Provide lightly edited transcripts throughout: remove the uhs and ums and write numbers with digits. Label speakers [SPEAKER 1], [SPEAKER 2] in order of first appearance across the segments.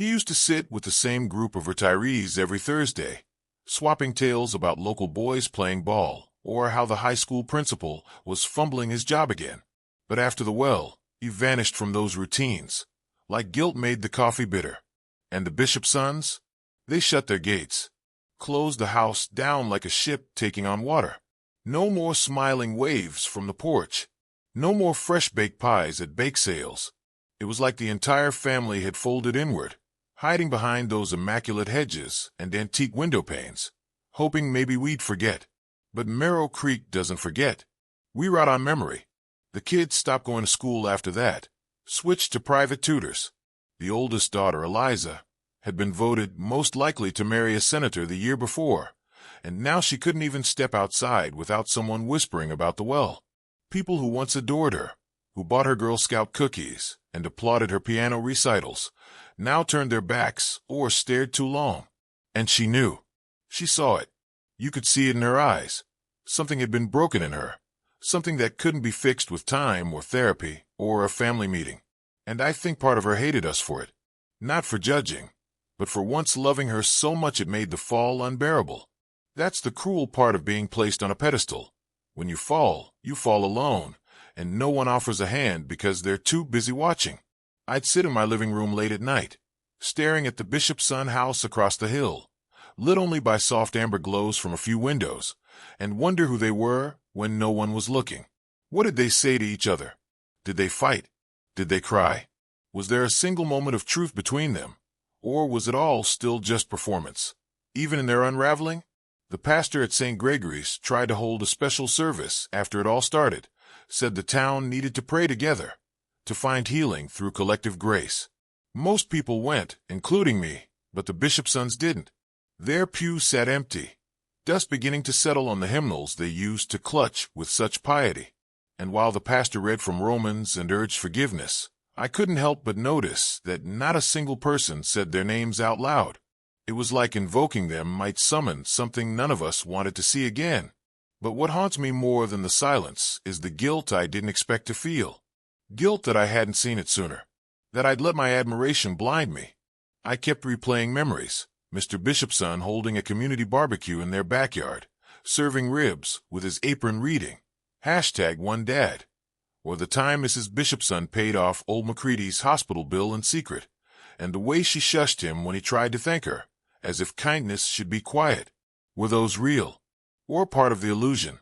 [SPEAKER 1] He used to sit with the same group of retirees every Thursday, swapping tales about local boys playing ball or how the high school principal was fumbling his job again. But after the well, he vanished from those routines, like guilt made the coffee bitter. And the Bishopsons? They shut their gates, closed the house down like a ship taking on water. No more smiling waves from the porch. No more fresh-baked pies at bake sales. It was like the entire family had folded inward, hiding behind those immaculate hedges and antique window panes, hoping maybe we'd forget. But Marrow Creek doesn't forget. We rot on memory. The kids stopped going to school after that, switched to private tutors. The oldest daughter, Eliza, had been voted most likely to marry a senator the year before, and now she couldn't even step outside without someone whispering about the well. People who once adored her, who bought her Girl Scout cookies and applauded her piano recitals, now turned their backs or stared too long. And she knew. She saw it. You could see it in her eyes. Something had been broken in her. Something that couldn't be fixed with time or therapy or a family meeting. And I think part of her hated us for it. Not for judging, but for once loving her so much it made the fall unbearable. That's the cruel part of being placed on a pedestal. When you fall alone, and no one offers a hand because they're too busy watching. I'd sit in my living room late at night, staring at the Bishopson house across the hill, lit only by soft amber glows from a few windows, and wonder who they were when no one was looking. What did they say to each other? Did they fight? Did they cry? Was there a single moment of truth between them? Or was it all still just performance? Even in their unraveling? The pastor at St. Gregory's tried to hold a special service after it all started, said the town needed to pray together, to find healing through collective grace. Most people went, including me, but the Bishopsons didn't. Their pews sat empty, dust beginning to settle on the hymnals they used to clutch with such piety. And while the pastor read from Romans and urged forgiveness, I couldn't help but notice that not a single person said their names out loud. It was like invoking them might summon something none of us wanted to see again. But what haunts me more than the silence is the guilt I didn't expect to feel. Guilt that I hadn't seen it sooner, that I'd let my admiration blind me. I kept replaying memories, Mr. Bishopson holding a community barbecue in their backyard, serving ribs with his apron reading, #OneDad, or the time Mrs. Bishopson paid off old McCready's hospital bill in secret, and the way she shushed him when he tried to thank her, as if kindness should be quiet. Were those real? Or part of the illusion?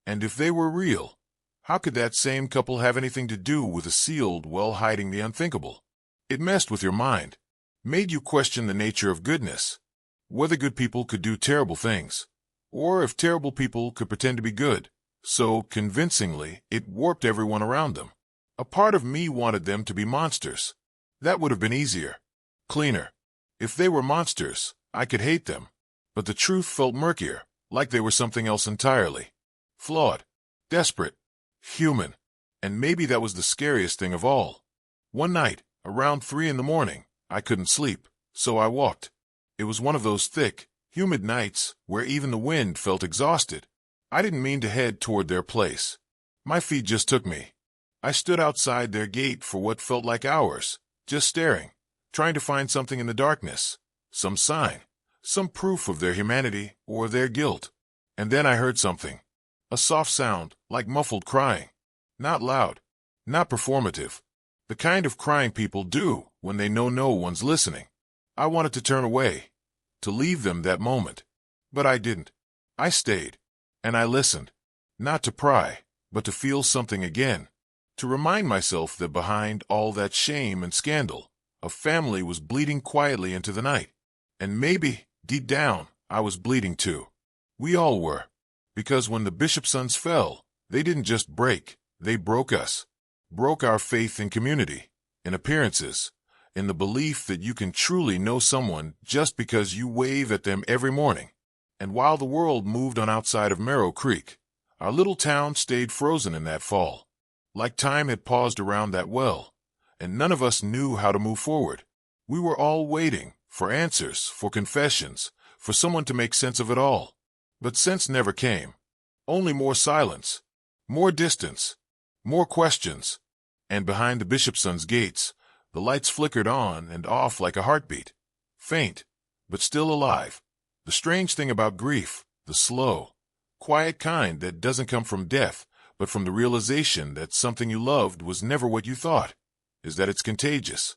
[SPEAKER 1] And if they were real, how could that same couple have anything to do with a sealed well hiding the unthinkable? It messed with your mind, made you question the nature of goodness, whether good people could do terrible things, or if terrible people could pretend to be good. So convincingly, it warped everyone around them. A part of me wanted them to be monsters. That would have been easier, cleaner. If they were monsters, I could hate them. But the truth felt murkier, like they were something else entirely. Flawed, desperate, human. And maybe that was the scariest thing of all. One night, around 3 a.m, I couldn't sleep, so I walked. It was one of those thick, humid nights where even the wind felt exhausted. I didn't mean to head toward their place. My feet just took me. I stood outside their gate for what felt like hours, just staring, trying to find something in the darkness, some sign, some proof of their humanity or their guilt. And then I heard something. A soft sound, like muffled crying. Not loud, not performative. The kind of crying people do when they know no one's listening. I wanted to turn away, to leave them that moment. But I didn't. I stayed. And I listened, not to pry, but to feel something again, to remind myself that behind all that shame and scandal, a family was bleeding quietly into the night. And maybe, deep down, I was bleeding too. We all were. Because when the Bishopsons fell, they didn't just break, they broke us. Broke our faith in community, in appearances, in the belief that you can truly know someone just because you wave at them every morning. And while the world moved on outside of Marrow Creek, our little town stayed frozen in that fall. Like time had paused around that well, and none of us knew how to move forward. We were all waiting for answers, for confessions, for someone to make sense of it all. But sense never came. Only more silence, more distance, more questions. And behind the Bishopsons' gates, The lights flickered on and off like a heartbeat. Faint, but still alive. The strange thing about grief, the slow, quiet kind that doesn't come from death, but from the realization that something you loved was never what you thought, is that it's contagious.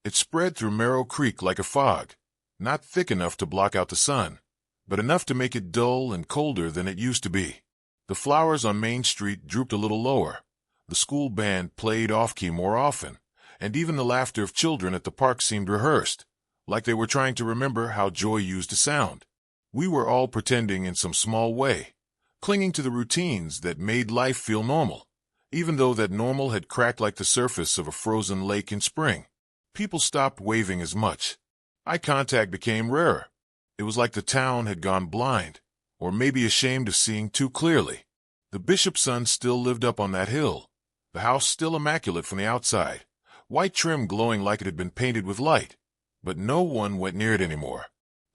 [SPEAKER 1] It spread through Marrow Creek like a fog, not thick enough to block out the sun, but enough to make it dull and colder than it used to be. The flowers on Main Street drooped a little lower. The school band played off-key more often, and even the laughter of children at the park seemed rehearsed, like they were trying to remember how joy used to sound. We were all pretending in some small way, clinging to the routines that made life feel normal, even though that normal had cracked like the surface of a frozen lake in spring. People stopped waving as much. Eye contact became rarer. It was like the town had gone blind, or maybe ashamed of seeing too clearly. The Bishopsons still lived up on that hill, the house still immaculate from the outside, white trim glowing like it had been painted with light, but no one went near it anymore.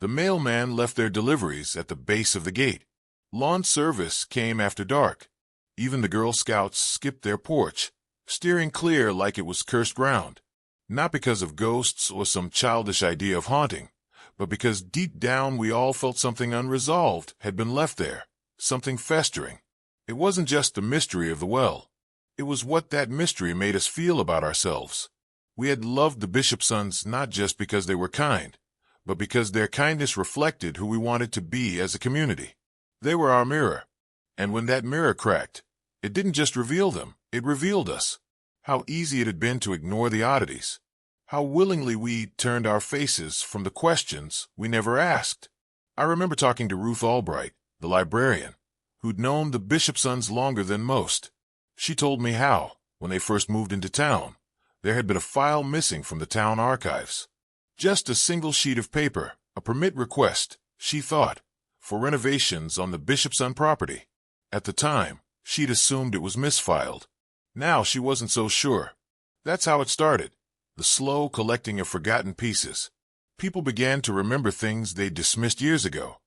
[SPEAKER 1] The mailman left their deliveries at the base of the gate. Lawn service came after dark. Even the Girl Scouts skipped their porch, steering clear like it was cursed ground, not because of ghosts or some childish idea of haunting, but because deep down we all felt something unresolved had been left there, something festering. It wasn't just the mystery of the well. It was what that mystery made us feel about ourselves. We had loved the Bishopsons not just because they were kind, but because their kindness reflected who we wanted to be as a community. They were our mirror, and when that mirror cracked, it didn't just reveal them, it revealed us. How easy it had been to ignore the oddities. How willingly we turned our faces from the questions we never asked. I remember talking to Ruth Albright, the librarian, who'd known the Bishopsons longer than most. She told me how, when they first moved into town, there had been a file missing from the town archives. Just a single sheet of paper, a permit request, she thought, for renovations on the Bishopson property. At the time, she'd assumed it was misfiled. Now she wasn't so sure. That's how it started, the slow collecting of forgotten pieces. People began to remember things they'd dismissed years ago.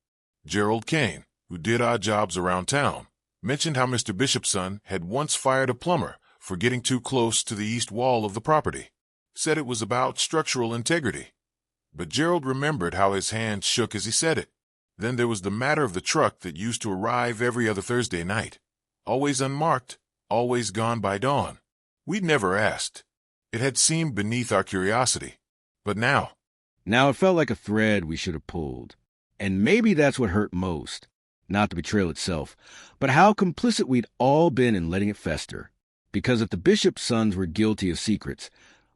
[SPEAKER 1] Gerald Kane, who did odd jobs around town, mentioned how Mr. Bishopson had once fired a plumber for getting too close to the east wall of the property. Said it was about structural integrity. But Gerald remembered how his hands shook as he said it. Then there was the matter of the truck that used to arrive every other Thursday night. Always unmarked, always gone by dawn. We'd never asked. It had seemed beneath our curiosity. But now
[SPEAKER 2] it felt like a thread we should have pulled. And maybe that's what hurt most. Not the betrayal itself, but how complicit we'd all been in letting it fester. Because if the Bishopsons were guilty of secrets,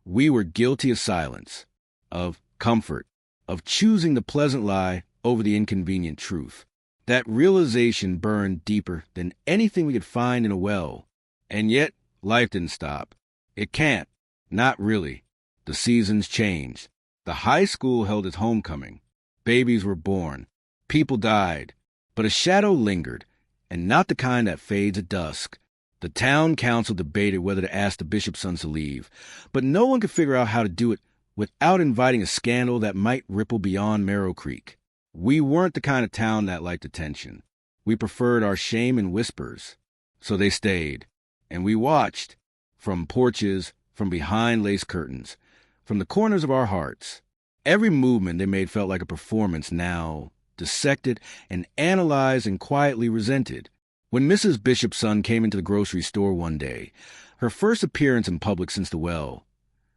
[SPEAKER 2] we were guilty of silence, of comfort, of choosing the pleasant lie over the inconvenient truth. That realization burned deeper than anything we could find in a well. And yet, life didn't stop. It can't. Not really. The seasons changed. The high school held its homecoming. Babies were born. People died. But a shadow lingered, and not the kind that fades at dusk. The town council debated whether to ask the Bishopsons to leave, but no one could figure out how to do it without inviting a scandal that might ripple beyond Marrow Creek. We weren't the kind of town that liked attention. We preferred our shame in whispers. So they stayed, and we watched, from porches, from behind lace curtains, from the corners of our hearts. Every movement they made felt like a performance now, dissected and analyzed and quietly resented. When Mrs. Bishopson came into the grocery store one day, her first appearance in public since the well,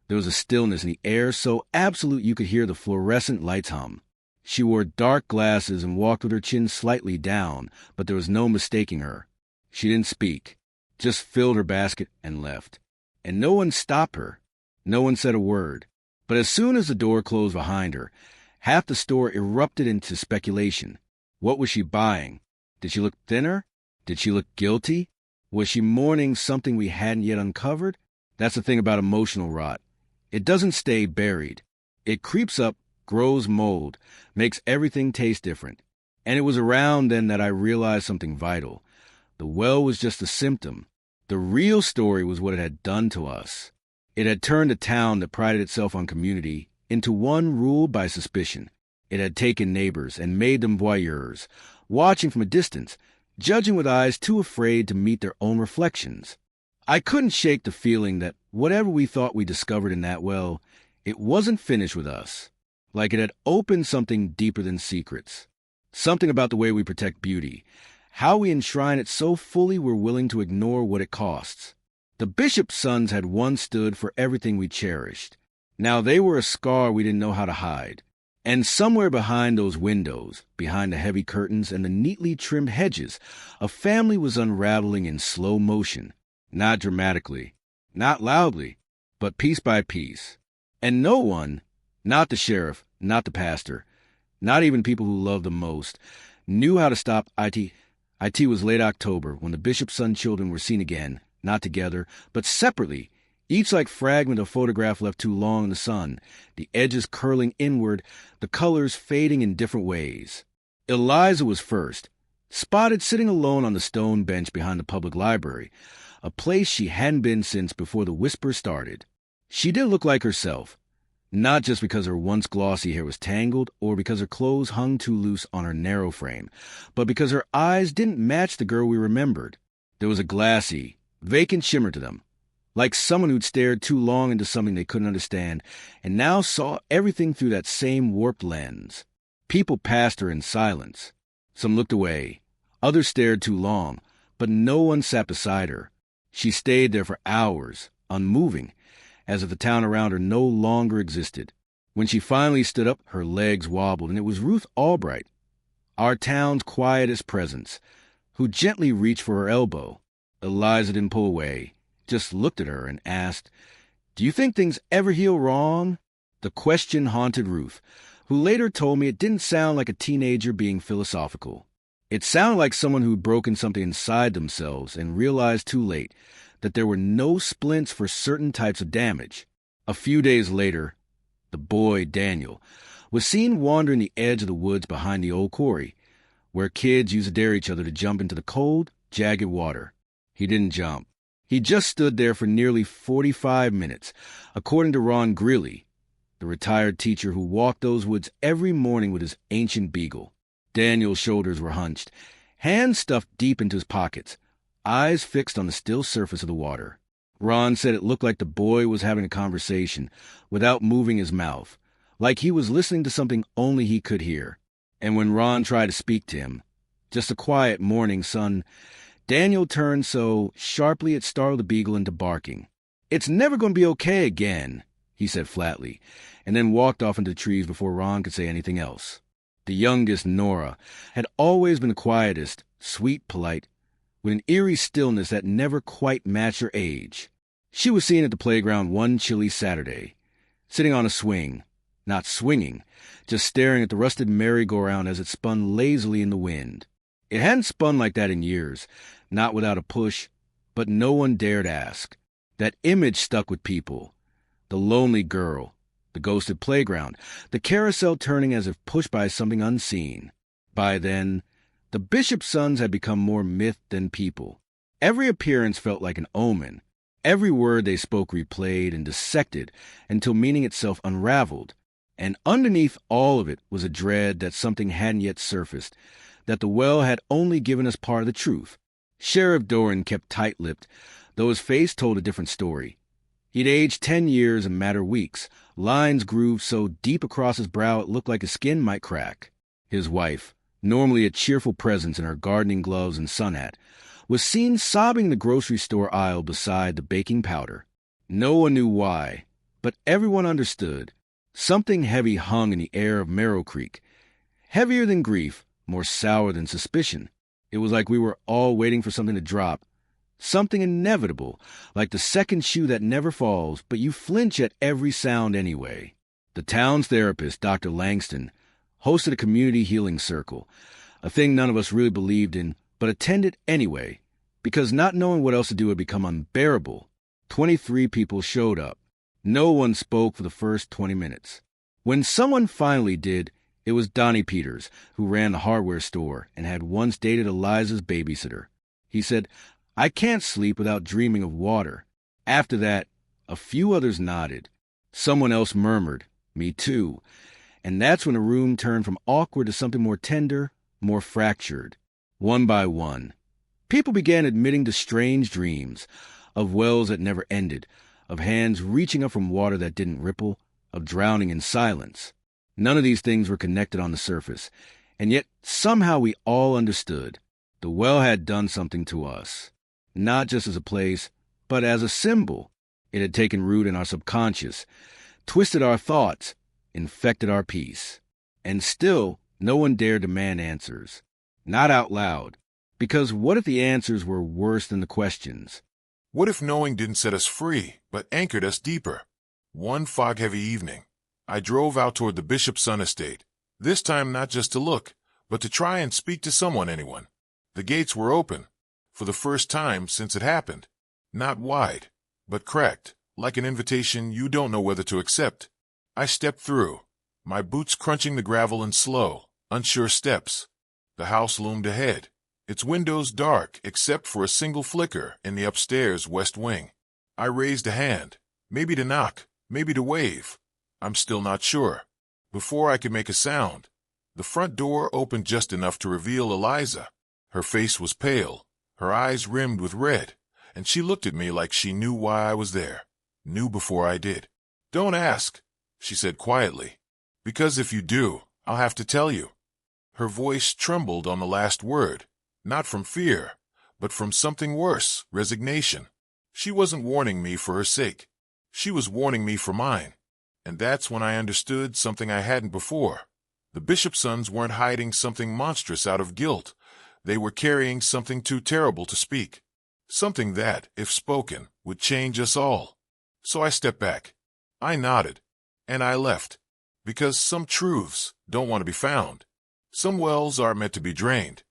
[SPEAKER 2] there was a stillness in the air so absolute you could hear the fluorescent lights hum. She wore dark glasses and walked with her chin slightly down, but there was no mistaking her. She didn't speak, just filled her basket and left. And no one stopped her. No one said a word. But as soon as the door closed behind her, half the store erupted into speculation. What was she buying? Did she look thinner? Did she look guilty? Was she mourning something we hadn't yet uncovered? That's the thing about emotional rot. It doesn't stay buried. It creeps up, grows mold, makes everything taste different. And it was around then that I realized something vital. The well was just a symptom. The real story was what it had done to us. It had turned a town that prided itself on community into one ruled by suspicion. It had taken neighbors and made them voyeurs, watching from a distance, judging with eyes too afraid to meet their own reflections. I couldn't shake the feeling that whatever we thought we discovered in that well, It wasn't finished with us. Like it had opened something deeper than secrets. Something about the way we protect beauty. How we enshrine it so fully we're willing to ignore what it costs. The Bishopsons had once stood for everything we cherished. Now they were a scar we didn't know how to hide. And somewhere behind those windows, behind the heavy curtains and the neatly trimmed hedges, a family was unraveling in slow motion. Not dramatically, not loudly, but piece by piece. And no one, not the sheriff, not the pastor, not even people who loved them most, knew how to stop it. It was late October when the Bishopson children were seen again, not together, but separately, each like fragment of photograph left too long in the sun, the edges curling inward, the colors fading in different ways. Eliza was first, spotted sitting alone on the stone bench behind the public library, a place she hadn't been since before the whisper started. She did look like herself, not just because her once glossy hair was tangled or because her clothes hung too loose on her narrow frame, but because her eyes didn't match the girl we remembered. There was a glassy, vacant shimmer to them, like someone who'd stared too long into something they couldn't understand and now saw everything through that same warped lens. People passed her in silence. Some looked away. Others stared too long, but no one sat beside her. She stayed there for hours, unmoving, as if the town around her no longer existed. When she finally stood up, her legs wobbled, and it was Ruth Albright, our town's quietest presence, who gently reached for her elbow. Eliza didn't pull away, just looked at her and asked, "Do you think things ever heal wrong?" The question haunted Ruth, who later told me it didn't sound like a teenager being philosophical. It sounded like someone who'd broken something inside themselves and realized too late that there were no splints for certain types of damage. A few days later, the boy, Daniel, was seen wandering the edge of the woods behind the old quarry, where kids used to dare each other to jump into the cold, jagged water. He didn't jump. He just stood there for nearly 45 minutes, according to Ron Greeley, the retired teacher who walked those woods every morning with his ancient beagle. Daniel's shoulders were hunched, hands stuffed deep into his pockets, eyes fixed on the still surface of the water. Ron said it looked like the boy was having a conversation without moving his mouth, like he was listening to something only he could hear. And when Ron tried to speak to him, just a quiet morning, son, Daniel turned so sharply it startled the beagle into barking. "It's never going to be okay again," he said flatly, and then walked off into the trees before Ron could say anything else. The youngest, Nora, had always been the quietest, sweet, polite, with an eerie stillness that never quite matched her age. She was seen at the playground one chilly Saturday, sitting on a swing, not swinging, just staring at the rusted merry-go-round as it spun lazily in the wind. It hadn't spun like that in years, not without a push, but no one dared ask. That image stuck with people. The lonely girl, the ghosted playground, the carousel turning as if pushed by something unseen. By then, the Bishopsons had become more myth than people. Every appearance felt like an omen. Every word they spoke replayed and dissected until meaning itself unraveled. And underneath all of it was a dread that something hadn't yet surfaced, that the well had only given us part of the truth. Sheriff Doran kept tight-lipped, though his face told a different story. He'd aged 10 years in a matter of weeks, lines grooved so deep across his brow it looked like his skin might crack. His wife, normally a cheerful presence in her gardening gloves and sun hat, was seen sobbing in the grocery store aisle beside the baking powder. No one knew why, but everyone understood. Something heavy hung in the air of Marrow Creek, heavier than grief, more sour than suspicion. It was like we were all waiting for something to drop, something inevitable, like the second shoe that never falls, but you flinch at every sound anyway. The town's therapist, Dr. Langston, hosted a community healing circle, a thing none of us really believed in, but attended anyway, because not knowing what else to do had become unbearable. 23 people showed up. No one spoke for the first 20 minutes. When someone finally did, it was Donnie Peters, who ran the hardware store and had once dated Eliza's babysitter. He said, "I can't sleep without dreaming of water." After that, a few others nodded. Someone else murmured, "Me too." And that's when the room turned from awkward to something more tender, more fractured. One by one, people began admitting to strange dreams, of wells that never ended, of hands reaching up from water that didn't ripple, of drowning in silence. None of these things were connected on the surface, and yet somehow we all understood. The well had done something to us, not just as a place, but as a symbol. It had taken root in our subconscious, twisted our thoughts, infected our peace. And still, no one dared demand answers. Not out loud. Because what if the answers were worse than the questions?
[SPEAKER 1] What if knowing didn't set us free, but anchored us deeper? One fog-heavy evening, I drove out toward the Bishopson estate, this time not just to look, but to try and speak to anyone. The gates were open, for the first time since it happened. Not wide, but cracked, like an invitation you don't know whether to accept. I stepped through, my boots crunching the gravel in slow, unsure steps. The house loomed ahead, its windows dark except for a single flicker in the upstairs west wing. I raised a hand, maybe to knock, maybe to wave. I'm still not sure. Before I could make a sound, the front door opened just enough to reveal Eliza. Her face was pale, her eyes rimmed with red, and she looked at me like she knew why I was there, knew before I did. "Don't ask," she said quietly, "because if you do, I'll have to tell you." Her voice trembled on the last word, not from fear, but from something worse, resignation. She wasn't warning me for her sake. She was warning me for mine. And that's when I understood something I hadn't before. The Bishopsons weren't hiding something monstrous out of guilt. They were carrying something too terrible to speak. Something that, if spoken, would change us all. So I stepped back. I nodded. And I left. Because some truths don't want to be found. Some wells aren't meant to be drained.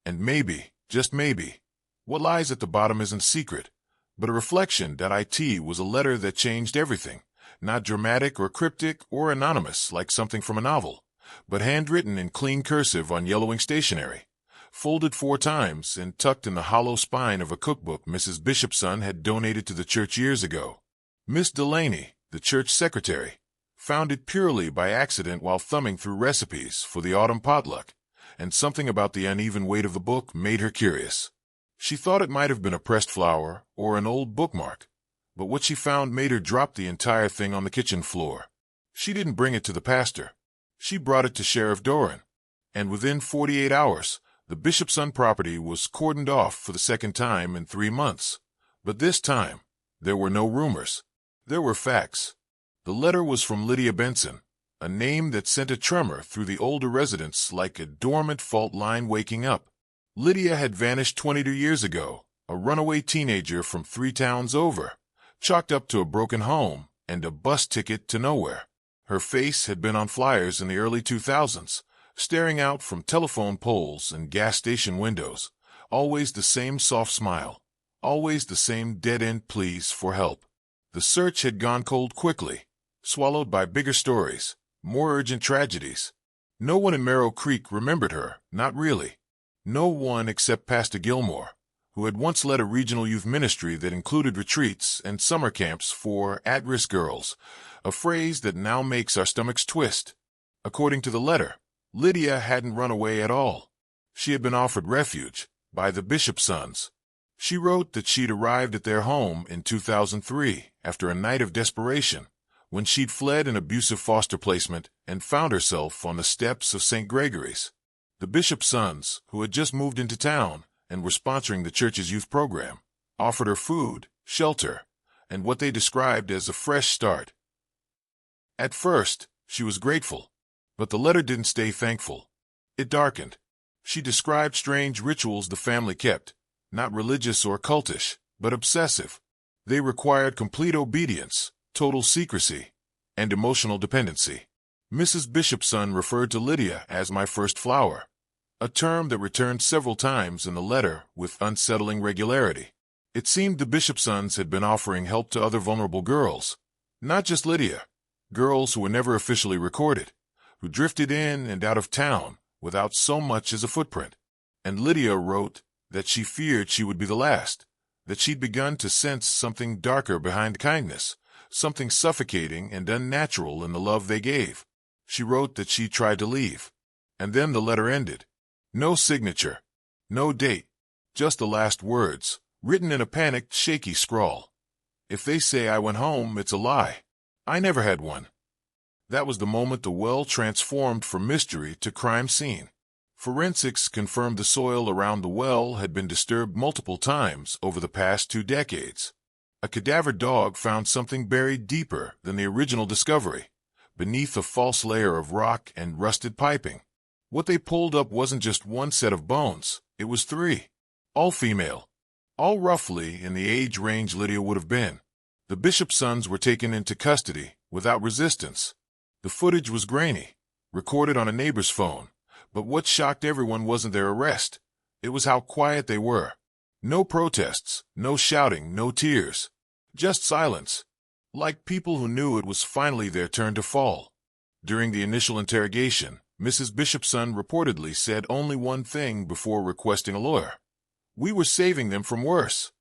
[SPEAKER 1] And maybe, just maybe, what lies at the bottom isn't secret, but a reflection that it was a letter that changed everything. Not dramatic or cryptic or anonymous like something from a novel, but handwritten in clean cursive on yellowing stationery, folded 4 times and tucked in the hollow spine of a cookbook Mrs. Bishopson had donated to the church years ago. Miss Delaney, the church secretary, found it purely by accident while thumbing through recipes for the autumn potluck, and something about the uneven weight of the book made her curious. She thought it might have been a pressed flower or an old bookmark, but what she found made her drop the entire thing on the kitchen floor. She didn't bring it to the pastor. She brought it to Sheriff Doran, and within 48 hours, the Bishopson property was cordoned off for the second time in 3 months. But this time, there were no rumors. There were facts. The letter was from Lydia Benson, a name that sent a tremor through the older residents like a dormant fault line waking up. Lydia had vanished 22 years ago, a runaway teenager from 3 towns over, chalked up to a broken home and a bus ticket to nowhere. Her face had been on flyers in the early 2000s, staring out from telephone poles and gas station windows. Always the same soft smile, always the same dead-end pleas for help. The search had gone cold quickly, swallowed by bigger stories, more urgent tragedies. No one in Marrow Creek remembered her, not really. No one except Pastor Gilmore, who had once led a regional youth ministry that included retreats and summer camps for at-risk girls, a phrase that now makes our stomachs twist. According to the letter, Lydia hadn't run away at all. She had been offered refuge by the Bishopsons. She wrote that she'd arrived at their home in 2003 after a night of desperation, when she'd fled an abusive foster placement and found herself on the steps of St. Gregory's. The Bishopsons, who had just moved into town and were sponsoring the church's youth program, offered her food, shelter, and what they described as a fresh start. At first, she was grateful, but the letter didn't stay thankful. It darkened. She described strange rituals the family kept, not religious or cultish, but obsessive. They required complete obedience, total secrecy, and emotional dependency. Mrs. Bishopson referred to Lydia as my first flower, a term that returned several times in the letter with unsettling regularity. It seemed the Bishopsons had been offering help to other vulnerable girls, not just Lydia, girls who were never officially recorded, who drifted in and out of town without so much as a footprint. And Lydia wrote that she feared she would be the last, that she'd begun to sense something darker behind kindness, something suffocating and unnatural in the love they gave. She wrote that she tried to leave. And then the letter ended. No signature, no date, just the last words, written in a panicked, shaky scrawl. "If they say I went home, it's a lie. I never had one." That was the moment the well transformed from mystery to crime scene. Forensics confirmed the soil around the well had been disturbed multiple times over the past 2 decades. A cadaver dog found something buried deeper than the original discovery, beneath a false layer of rock and rusted piping. What they pulled up wasn't just one set of bones, it was 3. All female. All roughly in the age range Lydia would have been. The Bishopsons were taken into custody without resistance. The footage was grainy, recorded on a neighbor's phone, but what shocked everyone wasn't their arrest. It was how quiet they were. No protests, no shouting, no tears. Just silence. Like people who knew it was finally their turn to fall. During the initial interrogation, Mrs. Bishopson reportedly said only one thing before requesting a lawyer. We were saving them from worse.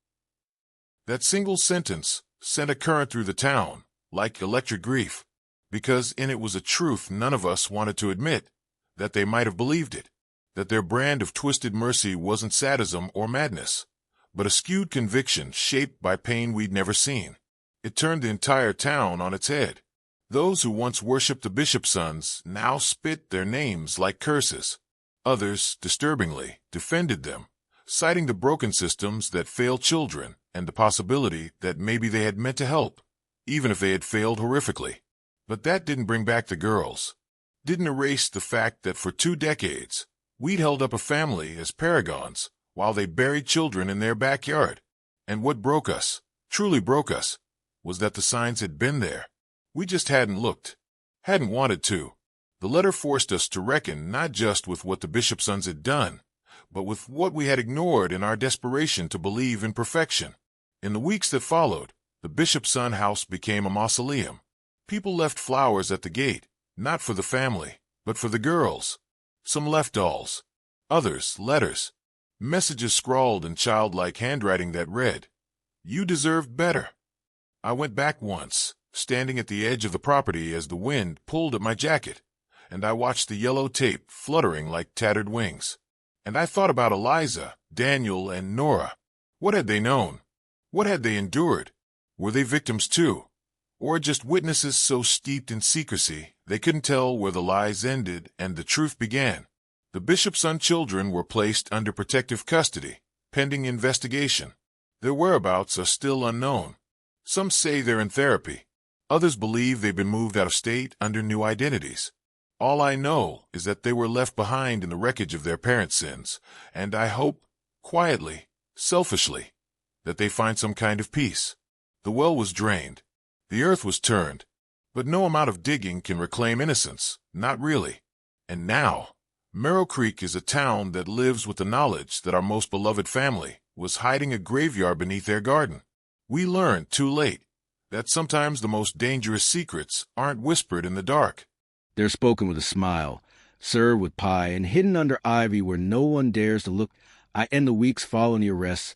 [SPEAKER 1] That single sentence sent a current through the town, like electric grief, because in it was a truth none of us wanted to admit, that they might have believed it, that their brand of twisted mercy wasn't sadism or madness, but a skewed conviction shaped by pain we'd never seen. It turned the entire town on its head. Those who once worshipped the Bishopsons now spit their names like curses. Others, disturbingly, defended them, citing the broken systems that failed children and the possibility that maybe they had meant to help, even if they had failed horrifically. But that didn't bring back the girls. Didn't erase the fact that for 2 decades, we'd held up a family as paragons while they buried children in their backyard. And what broke us, truly broke us, was that the signs had been there. We just hadn't looked, hadn't wanted to. The letter forced us to reckon not just with what the Bishopsons had done, but with what we had ignored in our desperation to believe in perfection. In the weeks that followed, the Bishopson house became a mausoleum. People left flowers at the gate, not for the family, but for the girls. Some left dolls. Others, letters. Messages scrawled in childlike handwriting that read, "You deserved better." I went back once, standing at the edge of the property as the wind pulled at my jacket, and I watched the yellow tape fluttering like tattered wings. And I thought about Eliza, Daniel, and Nora. What had they known? What had they endured? Were they victims too? Or just witnesses so steeped in secrecy they couldn't tell where the lies ended and the truth began? The Bishopson children were placed under protective custody, pending investigation. Their whereabouts are still unknown. Some say they're in therapy. Others believe they've been moved out of state under new identities. All I know is that they were left behind in the wreckage of their parents' sins, and I hope, quietly, selfishly, that they find some kind of peace. The well was drained. The earth was turned. But no amount of digging can reclaim innocence, not really. And now, Marrow Creek is a town that lives with the knowledge that our most beloved family was hiding a graveyard beneath their garden. We learned too late that sometimes the most dangerous secrets aren't whispered in the dark.
[SPEAKER 2] They're spoken with a smile, served with pie, and hidden under ivy where no one dares to look. I end the weeks following the arrests.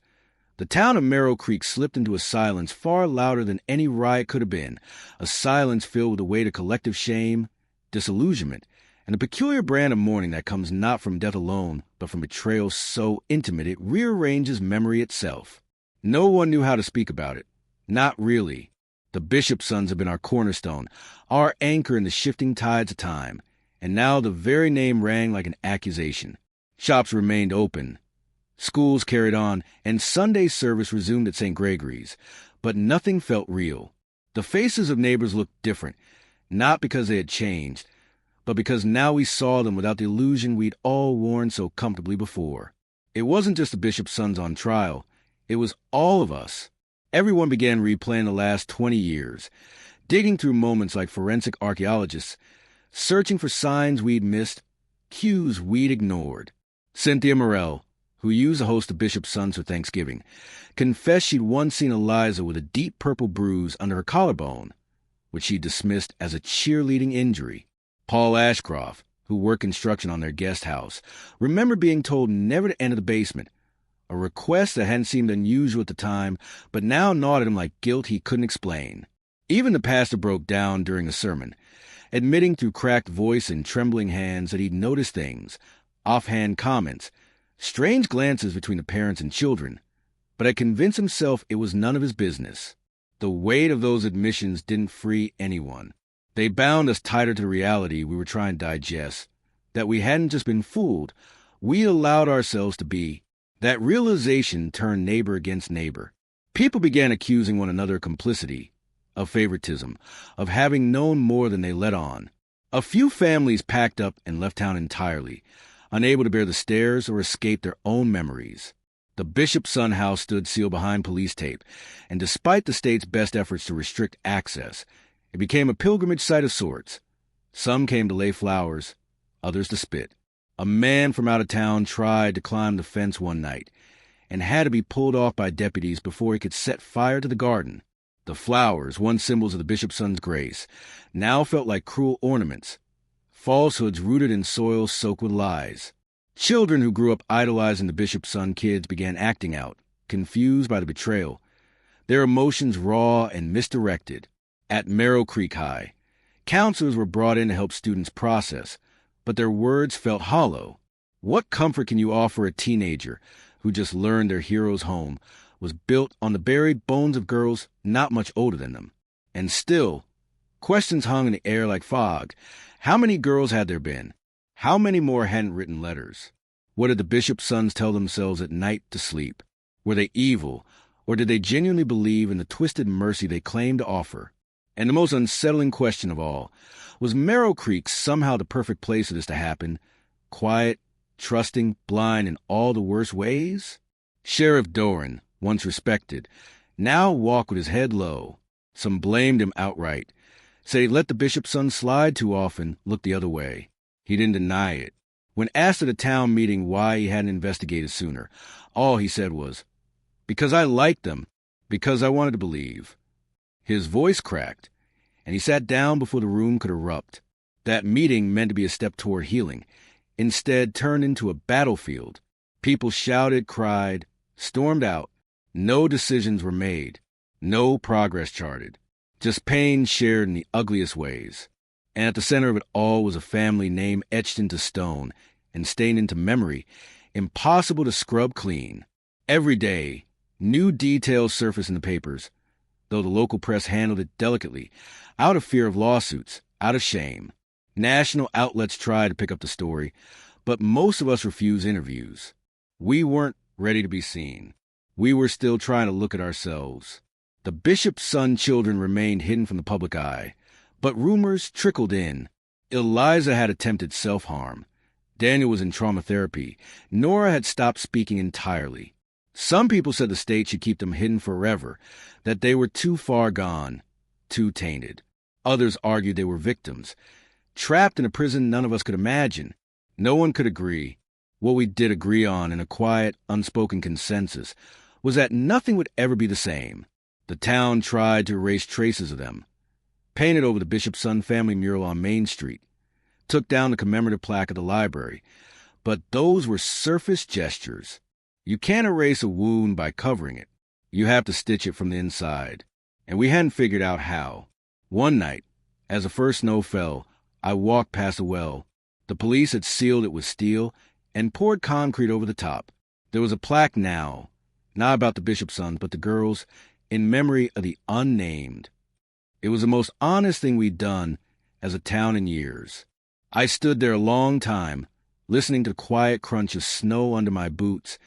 [SPEAKER 2] The town of Marrow Creek slipped into a silence far louder than any riot could have been, a silence filled with the weight of collective shame, disillusionment, and a peculiar brand of mourning that comes not from death alone, but from betrayal so intimate it rearranges memory itself. No one knew how to speak about it. Not really. The Bishopsons have been our cornerstone, our anchor in the shifting tides of time, and now the very name rang like an accusation. Shops remained open. Schools carried on, and Sunday service resumed at St. Gregory's, but nothing felt real. The faces of neighbors looked different, not because they had changed, but because now we saw them without the illusion we'd all worn so comfortably before. It wasn't just the Bishopsons on trial. It was all of us. Everyone began replaying the last 20 years, digging through moments like forensic archaeologists, searching for signs we'd missed, cues we'd ignored. Cynthia Morrell, who used a host of Bishopsons for Thanksgiving, confessed she'd once seen Eliza with a deep purple bruise under her collarbone, which she dismissed as a cheerleading injury. Paul Ashcroft, who worked construction on their guest house, remembered being told never to enter the basement, a request that hadn't seemed unusual at the time, but now gnawed at him like guilt he couldn't explain. Even the pastor broke down during a sermon, admitting through cracked voice and trembling hands that he'd noticed things, offhand comments, strange glances between the parents and children, but had convinced himself it was none of his business. The weight of those admissions didn't free anyone. They bound us tighter to the reality we were trying to digest, that we hadn't just been fooled, we allowed ourselves to be. That realization turned neighbor against neighbor. People began accusing one another of complicity, of favoritism, of having known more than they let on. A few families packed up and left town entirely, unable to bear the stares or escape their own memories. The Bishopson house stood sealed behind police tape, and despite the state's best efforts to restrict access, it became a pilgrimage site of sorts. Some came to lay flowers, others to spit. A man from out of town tried to climb the fence one night and had to be pulled off by deputies before he could set fire to the garden. The flowers, once symbols of the Bishopson's grace, now felt like cruel ornaments, falsehoods rooted in soil soaked with lies. Children who grew up idolizing the Bishopson kids began acting out, confused by the betrayal, their emotions raw and misdirected. At Marrow Creek High, counselors were brought in to help students process, but their words felt hollow. What comfort can you offer a teenager who just learned their hero's home was built on the buried bones of girls not much older than them? And still, questions hung in the air like fog. How many girls had there been? How many more hadn't written letters? What did the Bishopsons tell themselves at night to sleep? Were they evil, or did they genuinely believe in the twisted mercy they claimed to offer? And the most unsettling question of all, was Marrow Creek somehow the perfect place for this to happen? Quiet, trusting, blind in all the worst ways? Sheriff Doran, once respected, now walked with his head low. Some blamed him outright, said he let the Bishopsons slide too often, looked the other way. He didn't deny it. When asked at a town meeting why he hadn't investigated sooner, all he said was, "Because I liked them, because I wanted to believe." His voice cracked, and he sat down before the room could erupt. That meeting, meant to be a step toward healing, instead turned into a battlefield. People shouted, cried, stormed out. No decisions were made, no progress charted, just pain shared in the ugliest ways. And at the center of it all was a family name etched into stone and stained into memory, impossible to scrub clean. Every day, new details surfaced in the papers, though the local press handled it delicately, out of fear of lawsuits, out of shame. National outlets tried to pick up the story, but most of us refused interviews. We weren't ready to be seen. We were still trying to look at ourselves. The Bishopson children remained hidden from the public eye, but rumors trickled in. Eliza had attempted self-harm. Daniel was in trauma therapy. Nora had stopped speaking entirely. Some people said the state should keep them hidden forever, that they were too far gone, too tainted. Others argued they were victims, trapped in a prison none of us could imagine. No one could agree. What we did agree on in a quiet, unspoken consensus was that nothing would ever be the same. The town tried to erase traces of them, painted over the Bishopson family mural on Main Street, took down the commemorative plaque at the library, but those were surface gestures. You can't erase a wound by covering it. You have to stitch it from the inside. And we hadn't figured out how. One night, as the first snow fell, I walked past a well. The police had sealed it with steel and poured concrete over the top. There was a plaque now, not about the Bishopsons, but the girls, in memory of the unnamed. It was the most honest thing we'd done as a town in years. I stood there a long time, listening to the quiet crunch of snow under my boots,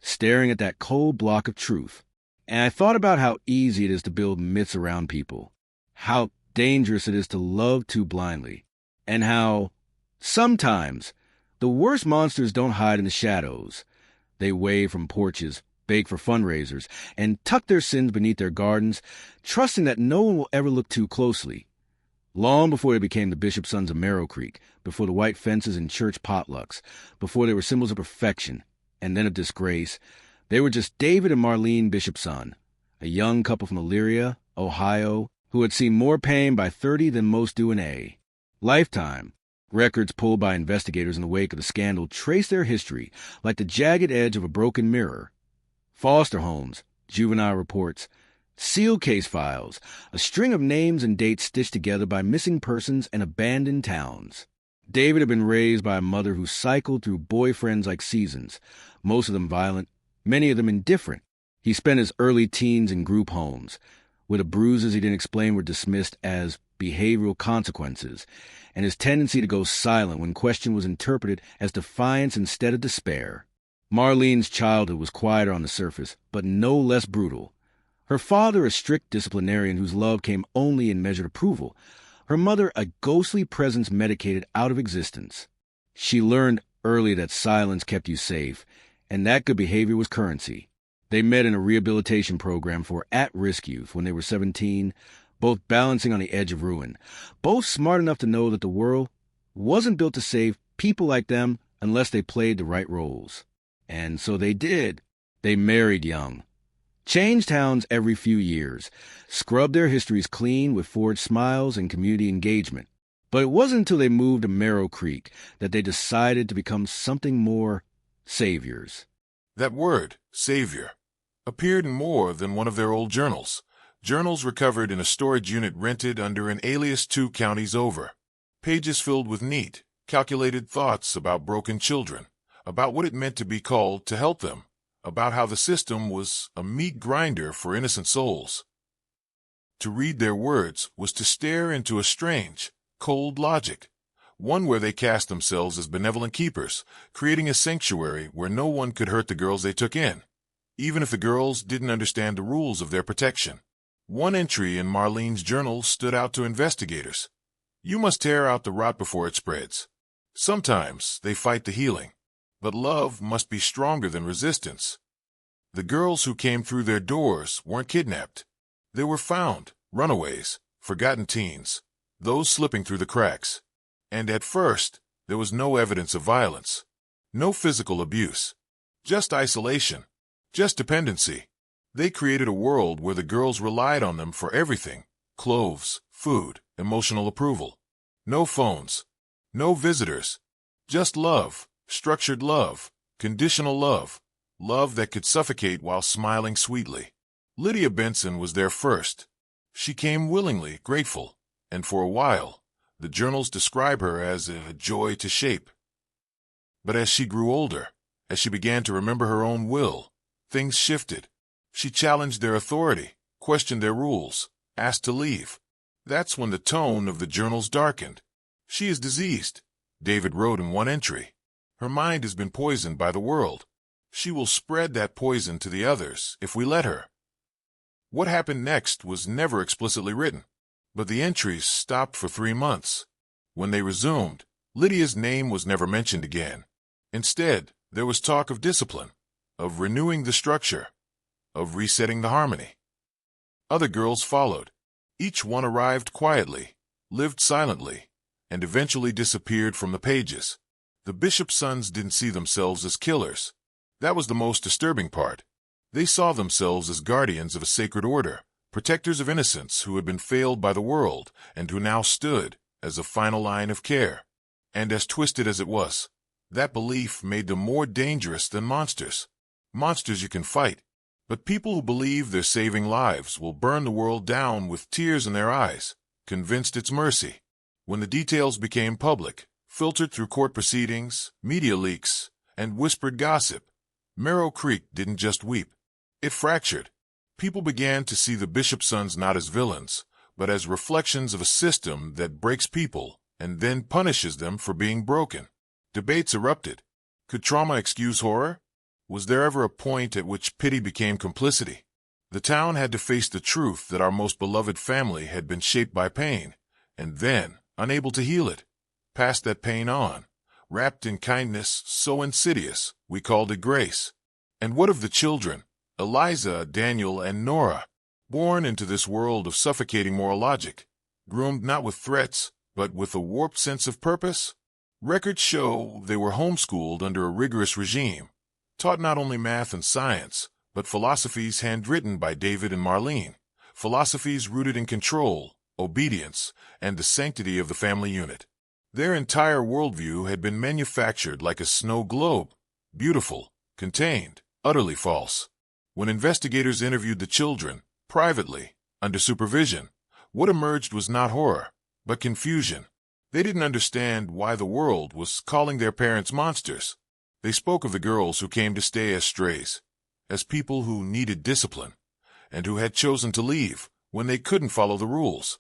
[SPEAKER 2] staring at that cold block of truth. And I thought about how easy it is to build myths around people, how dangerous it is to love too blindly, and how, sometimes, the worst monsters don't hide in the shadows. They wave from porches, beg for fundraisers, and tuck their sins beneath their gardens, trusting that no one will ever look too closely. Long before they became the Bishopsons of Marrow Creek, before the white fences and church potlucks, before they were symbols of perfection, and then of disgrace, they were just David and Marlene Bishopson, a young couple from Elyria, Ohio, who had seen more pain by 30 than most do in A. Lifetime. Records pulled by investigators in the wake of the scandal trace their history like the jagged edge of a broken mirror. Foster homes, juvenile reports, seal case files, a string of names and dates stitched together by missing persons and abandoned towns. David had been raised by a mother who cycled through boyfriends like seasons, most of them violent, many of them indifferent. He spent his early teens in group homes, where the bruises he didn't explain were dismissed as behavioral consequences, and his tendency to go silent when question was interpreted as defiance instead of despair. Marlene's childhood was quieter on the surface, but no less brutal. Her father, a strict disciplinarian whose love came only in measured approval. Her mother, a ghostly presence medicated out of existence. She learned early that silence kept you safe, and that good behavior was currency. They met in a rehabilitation program for at-risk youth when they were 17, both balancing on the edge of ruin, both smart enough to know that the world wasn't built to save people like them unless they played the right roles. And so they did. They married young, changed towns every few years, scrubbed their histories clean with forged smiles and community engagement. But it wasn't until they moved to Marrow Creek that they decided to become something more: saviors.
[SPEAKER 1] That word, savior, appeared in more than one of their old journals. Journals recovered in a storage unit rented under an alias 2 counties over. Pages filled with neat, calculated thoughts about broken children, about what it meant to be called to help them, about how the system was a meat grinder for innocent souls. To read their words was to stare into a strange, cold logic, one where they cast themselves as benevolent keepers, creating a sanctuary where no one could hurt the girls they took in, even if the girls didn't understand the rules of their protection. One entry in Marlene's journal stood out to investigators. You must tear out the rot before it spreads. Sometimes they fight the healing, but love must be stronger than resistance. The girls who came through their doors weren't kidnapped. They were found, runaways, forgotten teens, those slipping through the cracks. And at first, there was no evidence of violence, no physical abuse, just isolation, just dependency. They created a world where the girls relied on them for everything: clothes, food, emotional approval. No phones, no visitors, just love, structured love, conditional love, love that could suffocate while smiling sweetly. Lydia Benson was there first. She came willingly, grateful, and for a while, the journals describe her as a joy to shape. But as she grew older, as she began to remember her own will, things shifted. She challenged their authority, questioned their rules, asked to leave. That's when the tone of the journals darkened. She is diseased, David wrote in one entry. Her mind has been poisoned by the world. She will spread that poison to the others if we let her. What happened next was never explicitly written, but the entries stopped for 3 months. When they resumed, Lydia's name was never mentioned again. Instead, there was talk of discipline, of renewing the structure, of resetting the harmony. Other girls followed. Each one arrived quietly, lived silently, and eventually disappeared from the pages. The Bishopsons didn't see themselves as killers. That was the most disturbing part. They saw themselves as guardians of a sacred order, protectors of innocence who had been failed by the world and who now stood as a final line of care. And as twisted as it was, that belief made them more dangerous than monsters. Monsters you can fight, but people who believe they're saving lives will burn the world down with tears in their eyes, convinced it's mercy. When the details became public, filtered through court proceedings, media leaks, and whispered gossip, Marrow Creek didn't just weep. It fractured. People began to see the Bishopsons not as villains, but as reflections of a system that breaks people and then punishes them for being broken. Debates erupted. Could trauma excuse horror? Was there ever a point at which pity became complicity? The town had to face the truth that our most beloved family had been shaped by pain, and then, unable to heal it, passed that pain on, wrapped in kindness so insidious we called it grace. And what of the children, Eliza, Daniel, and Nora, born into this world of suffocating moral logic, groomed not with threats, but with a warped sense of purpose? Records show they were homeschooled under a rigorous regime, taught not only math and science, but philosophies handwritten by David and Marlene, philosophies rooted in control, obedience, and the sanctity of the family unit. Their entire worldview had been manufactured like a snow globe, beautiful, contained, utterly false. When investigators interviewed the children, privately, under supervision, what emerged was not horror, but confusion. They didn't understand why the world was calling their parents monsters. They spoke of the girls who came to stay as strays, as people who needed discipline, and who had chosen to leave when they couldn't follow the rules.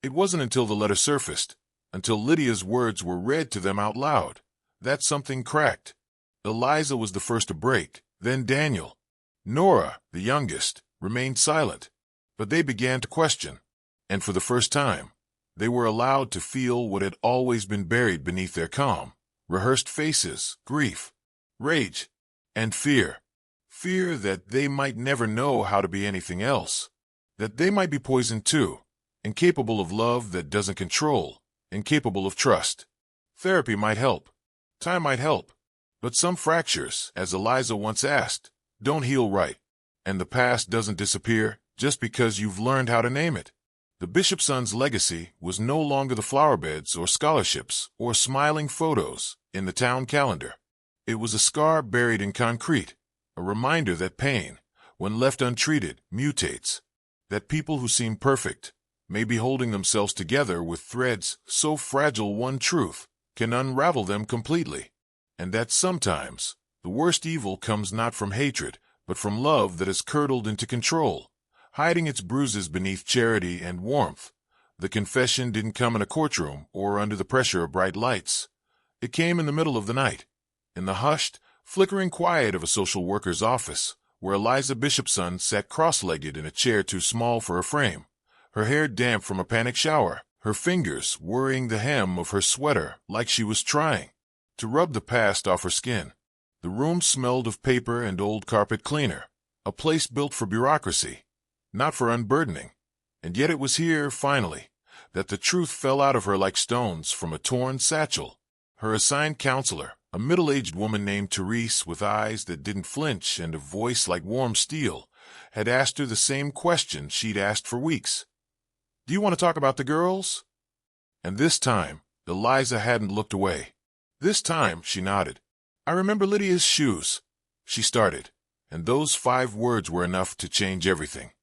[SPEAKER 1] It wasn't until the letter surfaced, until Lydia's words were read to them out loud, that something cracked. Eliza was the first to break, then Daniel. Nora, the youngest, remained silent, but they began to question, and for the first time, they were allowed to feel what had always been buried beneath their calm, rehearsed faces: grief, rage, and fear. Fear that they might never know how to be anything else, that they might be poisoned too, incapable of love that doesn't control, incapable of trust. Therapy might help. Time might help. But some fractures, as Eliza once asked, don't heal right, and the past doesn't disappear just because you've learned how to name it. The Bishopsons' legacy was no longer the flower beds or scholarships or smiling photos in the town calendar. It was a scar buried in concrete, a reminder that pain, when left untreated, mutates, that people who seem perfect may be holding themselves together with threads so fragile one truth can unravel them completely, and that sometimes the worst evil comes not from hatred, but from love that has curdled into control, hiding its bruises beneath charity and warmth. The confession didn't come in a courtroom or under the pressure of bright lights. It came in the middle of the night, in the hushed, flickering quiet of a social worker's office, where Eliza Bishopson sat cross-legged in a chair too small for her frame, her hair damp from a panic shower, her fingers worrying the hem of her sweater like she was trying to rub the past off her skin. The room smelled of paper and old carpet cleaner, a place built for bureaucracy, not for unburdening. And yet it was here, finally, that the truth fell out of her like stones from a torn satchel. Her assigned counselor, a middle-aged woman named Therese with eyes that didn't flinch and a voice like warm steel, had asked her the same question she'd asked for weeks. "Do you want to talk about the girls?" And this time, Eliza hadn't looked away. This time, she nodded. "I remember Lydia's shoes," she started, and those 5 words were enough to change everything.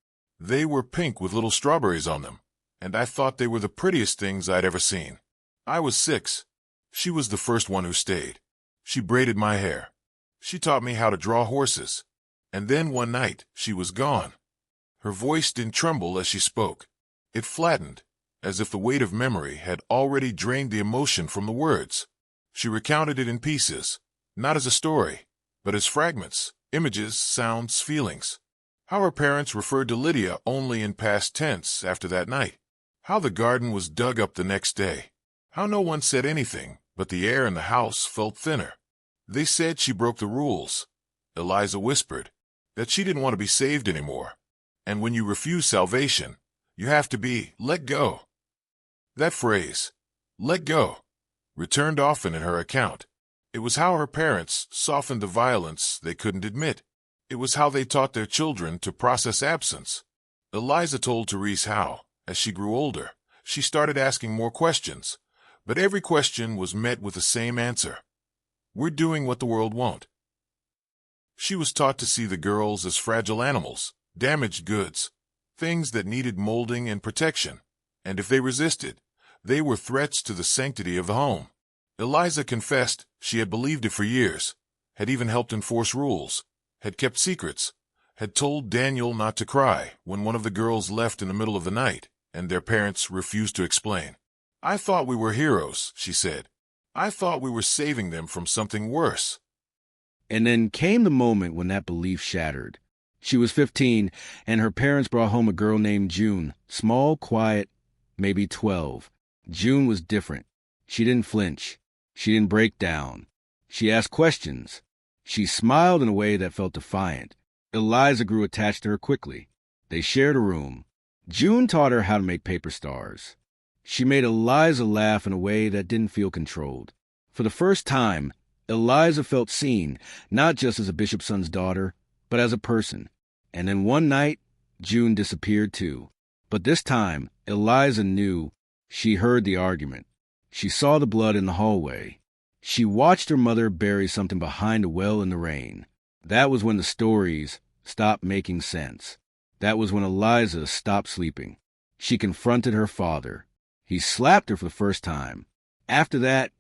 [SPEAKER 1] They were pink with little strawberries on them, and I thought they were the prettiest things I'd ever seen. I was 6. She was the first one who stayed. She braided my hair. She taught me how to draw horses. And then one night, she was gone. Her voice didn't tremble as she spoke. It flattened, as if the weight of memory had already drained the emotion from the words. She recounted it in pieces, not as a story, but as fragments, images, sounds, feelings. How her parents referred to Lydia only in past tense after that night. How the garden was dug up the next day. How no one said anything, but the air in the house felt thinner. They said she broke the rules. Eliza whispered that she didn't want to be saved anymore. And when you refuse salvation, you have to be let go. That phrase, let go, returned often in her account. It was how her parents softened the violence they couldn't admit. It was how they taught their children to process absence. Eliza told Therese how, as she grew older, she started asking more questions, but every question was met with the same answer. We're doing what the world won't. She was taught to see the girls as fragile animals, damaged goods, things that needed molding and protection, and if they resisted, they were threats to the sanctity of the home. Eliza confessed she had believed it for years, had even helped enforce rules, had kept secrets, had told Daniel not to cry when one of the girls left in the middle of the night, and their parents refused to explain. "I thought we were heroes," she said. "I thought we were saving them from something worse."
[SPEAKER 2] And then came the moment when that belief shattered. She was 15, and her parents brought home a girl named June, small, quiet, maybe 12. June was different. She didn't flinch. She didn't break down. She asked questions. She smiled in a way that felt defiant. Eliza grew attached to her quickly. They shared a room. June taught her how to make paper stars. She made Eliza laugh in a way that didn't feel controlled. For the first time, Eliza felt seen, not just as a Bishopson's daughter, but as a person. And then one night, June disappeared too. But this time, Eliza knew. She heard the argument. She saw the blood in the hallway. She watched her mother bury something behind a well in the rain. That was when the stories stopped making sense. That was when Eliza stopped sleeping. She confronted her father. He slapped her for the first time. After that,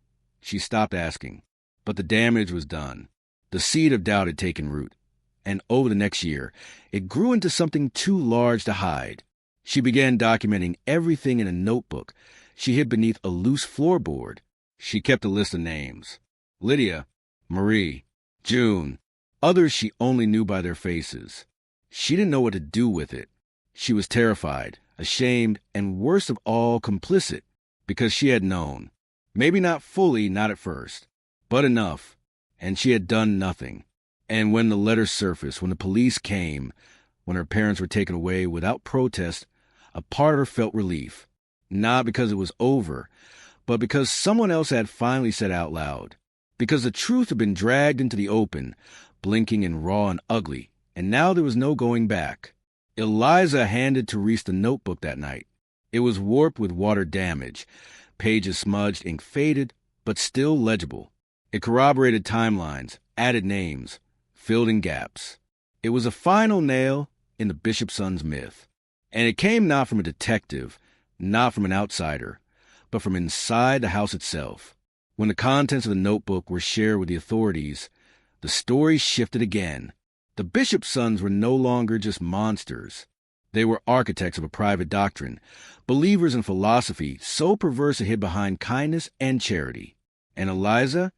[SPEAKER 2] she stopped asking. But the damage was done. The seed of doubt had taken root. And over the next year, it grew into something too large to hide. She began documenting everything in a notebook she hid beneath a loose floorboard. She kept a list of names: Lydia, Marie, June, others she only knew by their faces. She didn't know what to do with it. She was terrified, ashamed, and worst of all, complicit, because she had known. Maybe not fully, not at first, but enough, and she had done nothing. And when the letters surfaced, when the police came, when her parents were taken away without protest, a part of her felt relief, not because it was over, but because someone else had finally said out loud, because the truth had been dragged into the open, blinking and raw and ugly, and now there was no going back. Eliza handed Therese the notebook that night. It was warped with water damage, pages smudged, ink faded, but still legible. It corroborated timelines, added names, filled in gaps. It was a final nail in the Bishopsons myth. And it came not from a detective, not from an outsider, but from inside the house itself. When the contents of the notebook were shared with the authorities, the story shifted again. The Bishopsons were no longer just monsters. They were architects of a private doctrine, believers in philosophy so perverse it hid behind kindness and charity. And Eliza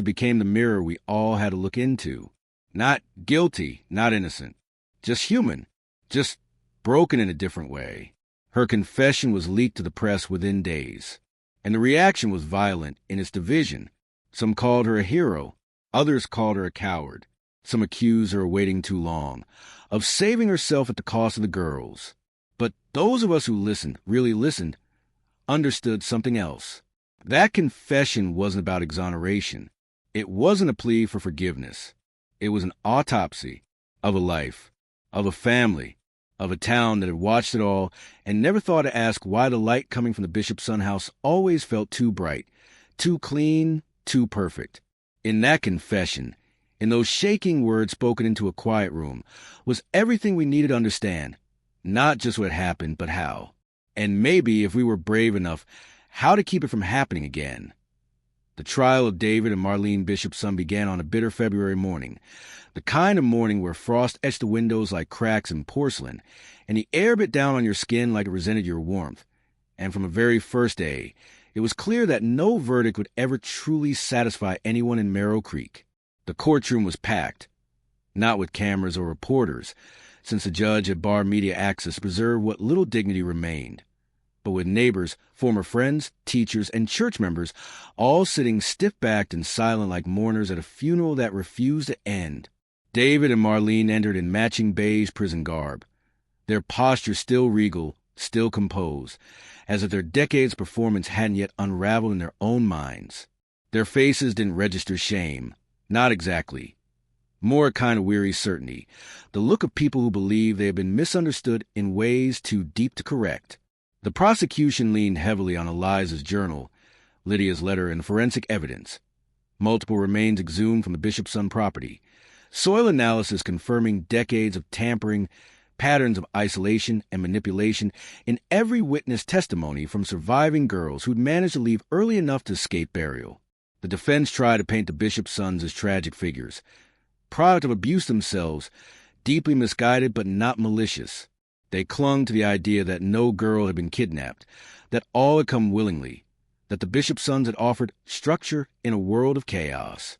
[SPEAKER 2] became the mirror we all had to look into. Not guilty, not innocent, just human, just broken in a different way. Her confession was leaked to the press within days, and the reaction was violent in its division. Some called her a hero, others called her a coward. Some accused her of waiting too long, of saving herself at the cost of the girls. But those of us who listened, really listened, understood something else. That confession wasn't about exoneration. It wasn't a plea for forgiveness. It was an autopsy of a life, of a family, of a town that had watched it all and never thought to ask why the light coming from the Bishopson house always felt too bright, too clean, too perfect. In that confession, in those shaking words spoken into a quiet room, was everything we needed to understand, not just what happened, but how. And maybe, if we were brave enough, how to keep it from happening again. The trial of David and Marlene Bishopson began on a bitter February morning, the kind of morning where frost etched the windows like cracks in porcelain, and the air bit down on your skin like it resented your warmth. And from the very first day, it was clear that no verdict would ever truly satisfy anyone in Marrow Creek. The courtroom was packed, not with cameras or reporters, since the judge had barred media access to preserve what little dignity remained, but with neighbors, former friends, teachers, and church members all sitting stiff-backed and silent like mourners at a funeral that refused to end. David and Marlene entered in matching beige prison garb, their posture still regal, still composed, as if their decades' performance hadn't yet unraveled in their own minds. Their faces didn't register shame, not exactly. More a kind of weary certainty, the look of people who believe they have been misunderstood in ways too deep to correct. The prosecution leaned heavily on Eliza's journal, Lydia's letter, and forensic evidence. Multiple remains exhumed from the Bishopson property. Soil analysis confirming decades of tampering, patterns of isolation and manipulation in every witness testimony from surviving girls who'd managed to leave early enough to escape burial. The defense tried to paint the Bishopsons as tragic figures, product of abuse themselves, deeply misguided but not malicious. They clung to the idea that no girl had been kidnapped, that all had come willingly, that the Bishopsons had offered structure in a world of chaos.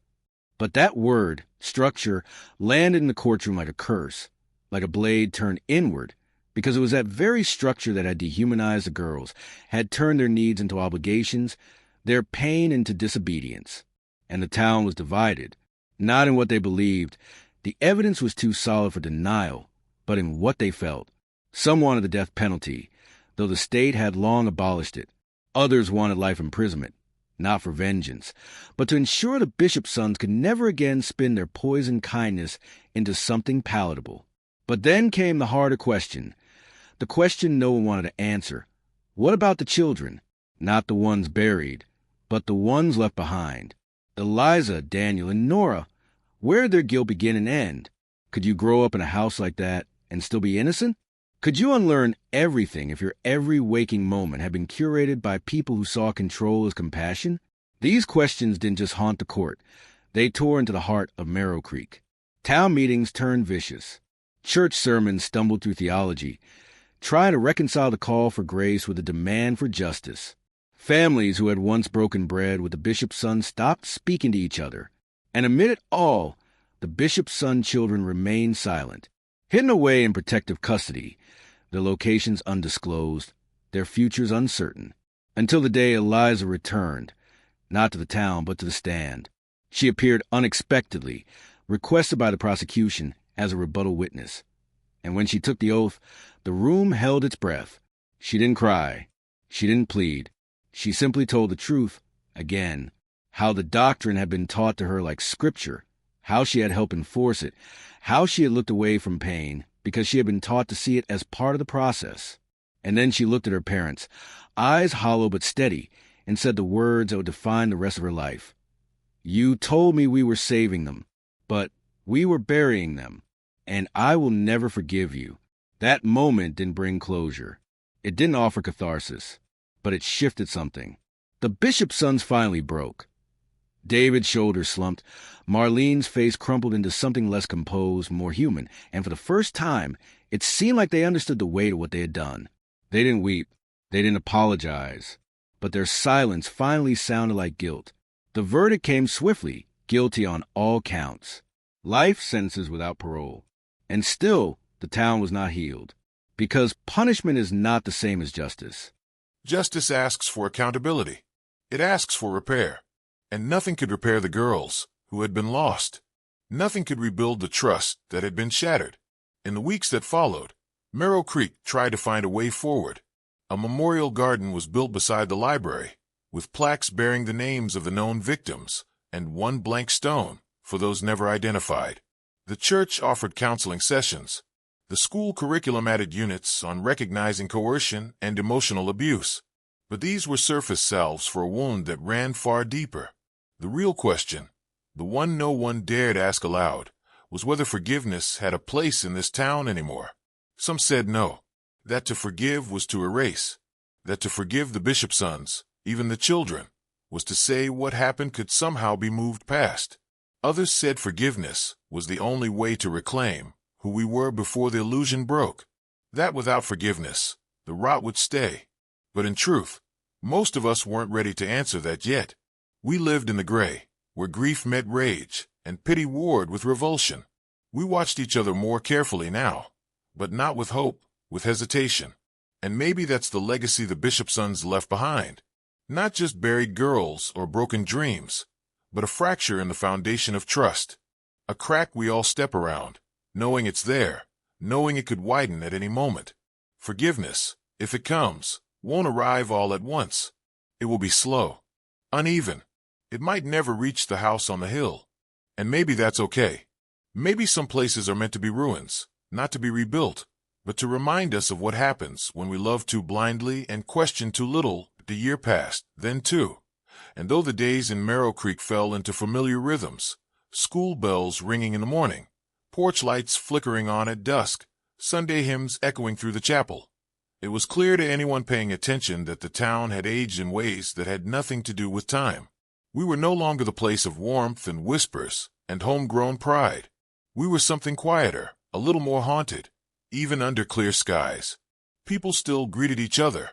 [SPEAKER 2] But that word, structure, landed in the courtroom like a curse, like a blade turned inward, because it was that very structure that had dehumanized the girls, had turned their needs into obligations, their pain into disobedience. And the town was divided, not in what they believed. The evidence was too solid for denial, but in what they felt. Some wanted the death penalty, though the state had long abolished it. Others wanted life imprisonment, not for vengeance, but to ensure the Bishopsons could never again spin their poisoned kindness into something palatable. But then came the harder question, the question no one wanted to answer. What about the children? Not the ones buried, but the ones left behind. Eliza, Daniel, and Nora. Where did their guilt begin and end? Could you grow up in a house like that and still be innocent? Could you unlearn everything if your every waking moment had been curated by people who saw control as compassion? These questions didn't just haunt the court. They tore into the heart of Marrow Creek. Town meetings turned vicious. Church sermons stumbled through theology. trying to reconcile the call for grace with the demand for justice. Families who had once broken bread with the Bishopsons stopped speaking to each other. And amid it all, the Bishopson children remained silent, hidden away in protective custody, their locations undisclosed, their futures uncertain, until the day Eliza returned, not to the town but to the stand. She appeared unexpectedly, requested by the prosecution as a rebuttal witness. And when she took the oath, the room held its breath. She didn't cry. She didn't plead. She simply told the truth, again, how the doctrine had been taught to her like scripture, how she had helped enforce it, how she had looked away from pain because she had been taught to see it as part of the process. And then she looked at her parents, eyes hollow but steady, and said the words that would define the rest of her life. You told me we were saving them, but we were burying them, and I will never forgive you. That moment didn't bring closure. It didn't offer catharsis, but it shifted something. The Bishopsons finally broke. David's shoulders slumped. Marlene's face crumpled into something less composed, more human, and for the first time, it seemed like they understood the weight of what they had done. They didn't weep. They didn't apologize. But their silence finally sounded like guilt. The verdict came swiftly, guilty on all counts. Life sentences without parole. And still, the town was not healed. Because punishment is not the same as justice.
[SPEAKER 1] Justice asks for accountability. It asks for repair. And nothing could repair the girls who had been lost. Nothing could rebuild the trust that had been shattered. In the weeks that followed, Marrow Creek tried to find a way forward. A memorial garden was built beside the library, with plaques bearing the names of the known victims and one blank stone for those never identified. The church offered counseling sessions. The school curriculum added units on recognizing coercion and emotional abuse. But these were surface salves for a wound that ran far deeper. The real question, the one no one dared ask aloud, was whether forgiveness had a place in this town anymore. Some said no, that to forgive was to erase, that to forgive the Bishopsons, even the children, was to say what happened could somehow be moved past. Others said forgiveness was the only way to reclaim who we were before the illusion broke, that without forgiveness, the rot would stay. But in truth, most of us weren't ready to answer that yet. We lived in the gray, where grief met rage, and pity warred with revulsion. We watched each other more carefully now, but not with hope, with hesitation. And maybe that's the legacy the Bishopsons left behind. Not just buried girls or broken dreams, but a fracture in the foundation of trust. A crack we all step around, knowing it's there, knowing it could widen at any moment. Forgiveness, if it comes, won't arrive all at once. It will be slow, uneven. It might never reach the house on the hill. And maybe that's okay. Maybe some places are meant to be ruins, not to be rebuilt, but to remind us of what happens when we love too blindly and question too little. The year passed, then too. And though the days in Marrow Creek fell into familiar rhythms, school bells ringing in the morning, porch lights flickering on at dusk, Sunday hymns echoing through the chapel, it was clear to anyone paying attention that the town had aged in ways that had nothing to do with time. We were no longer the place of warmth and whispers and homegrown pride. We were something quieter, a little more haunted, even under clear skies. People still greeted each other,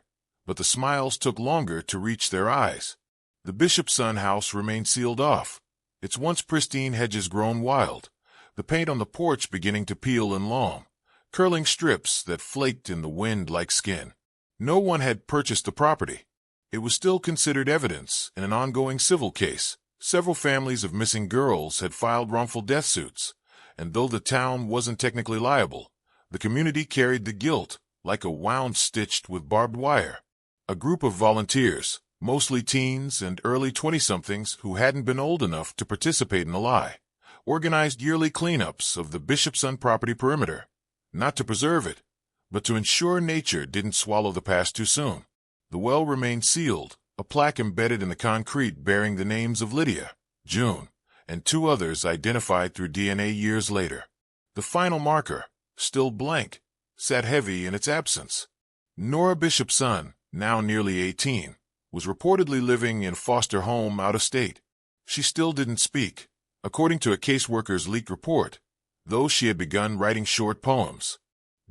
[SPEAKER 1] but the smiles took longer to reach their eyes. The Bishopson house remained sealed off, its once pristine hedges grown wild, the paint on the porch beginning to peel in long, curling strips that flaked in the wind like skin. No one had purchased the property. It was still considered evidence in an ongoing civil case. Several families of missing girls had filed wrongful death suits, and though the town wasn't technically liable, the community carried the guilt like a wound stitched with barbed wire. A group of volunteers, mostly teens and early 20-somethings who hadn't been old enough to participate in the lie, organized yearly cleanups of the Bishopson property perimeter, not to preserve it, but to ensure nature didn't swallow the past too soon. The well remained sealed, a plaque embedded in the concrete bearing the names of Lydia, June, and two others identified through DNA years later. The final marker, still blank, sat heavy in its absence. Nora Bishopson, now nearly 18, was reportedly living in a foster home out of state. She still didn't speak, according to a caseworker's leaked report, though she had begun writing short poems.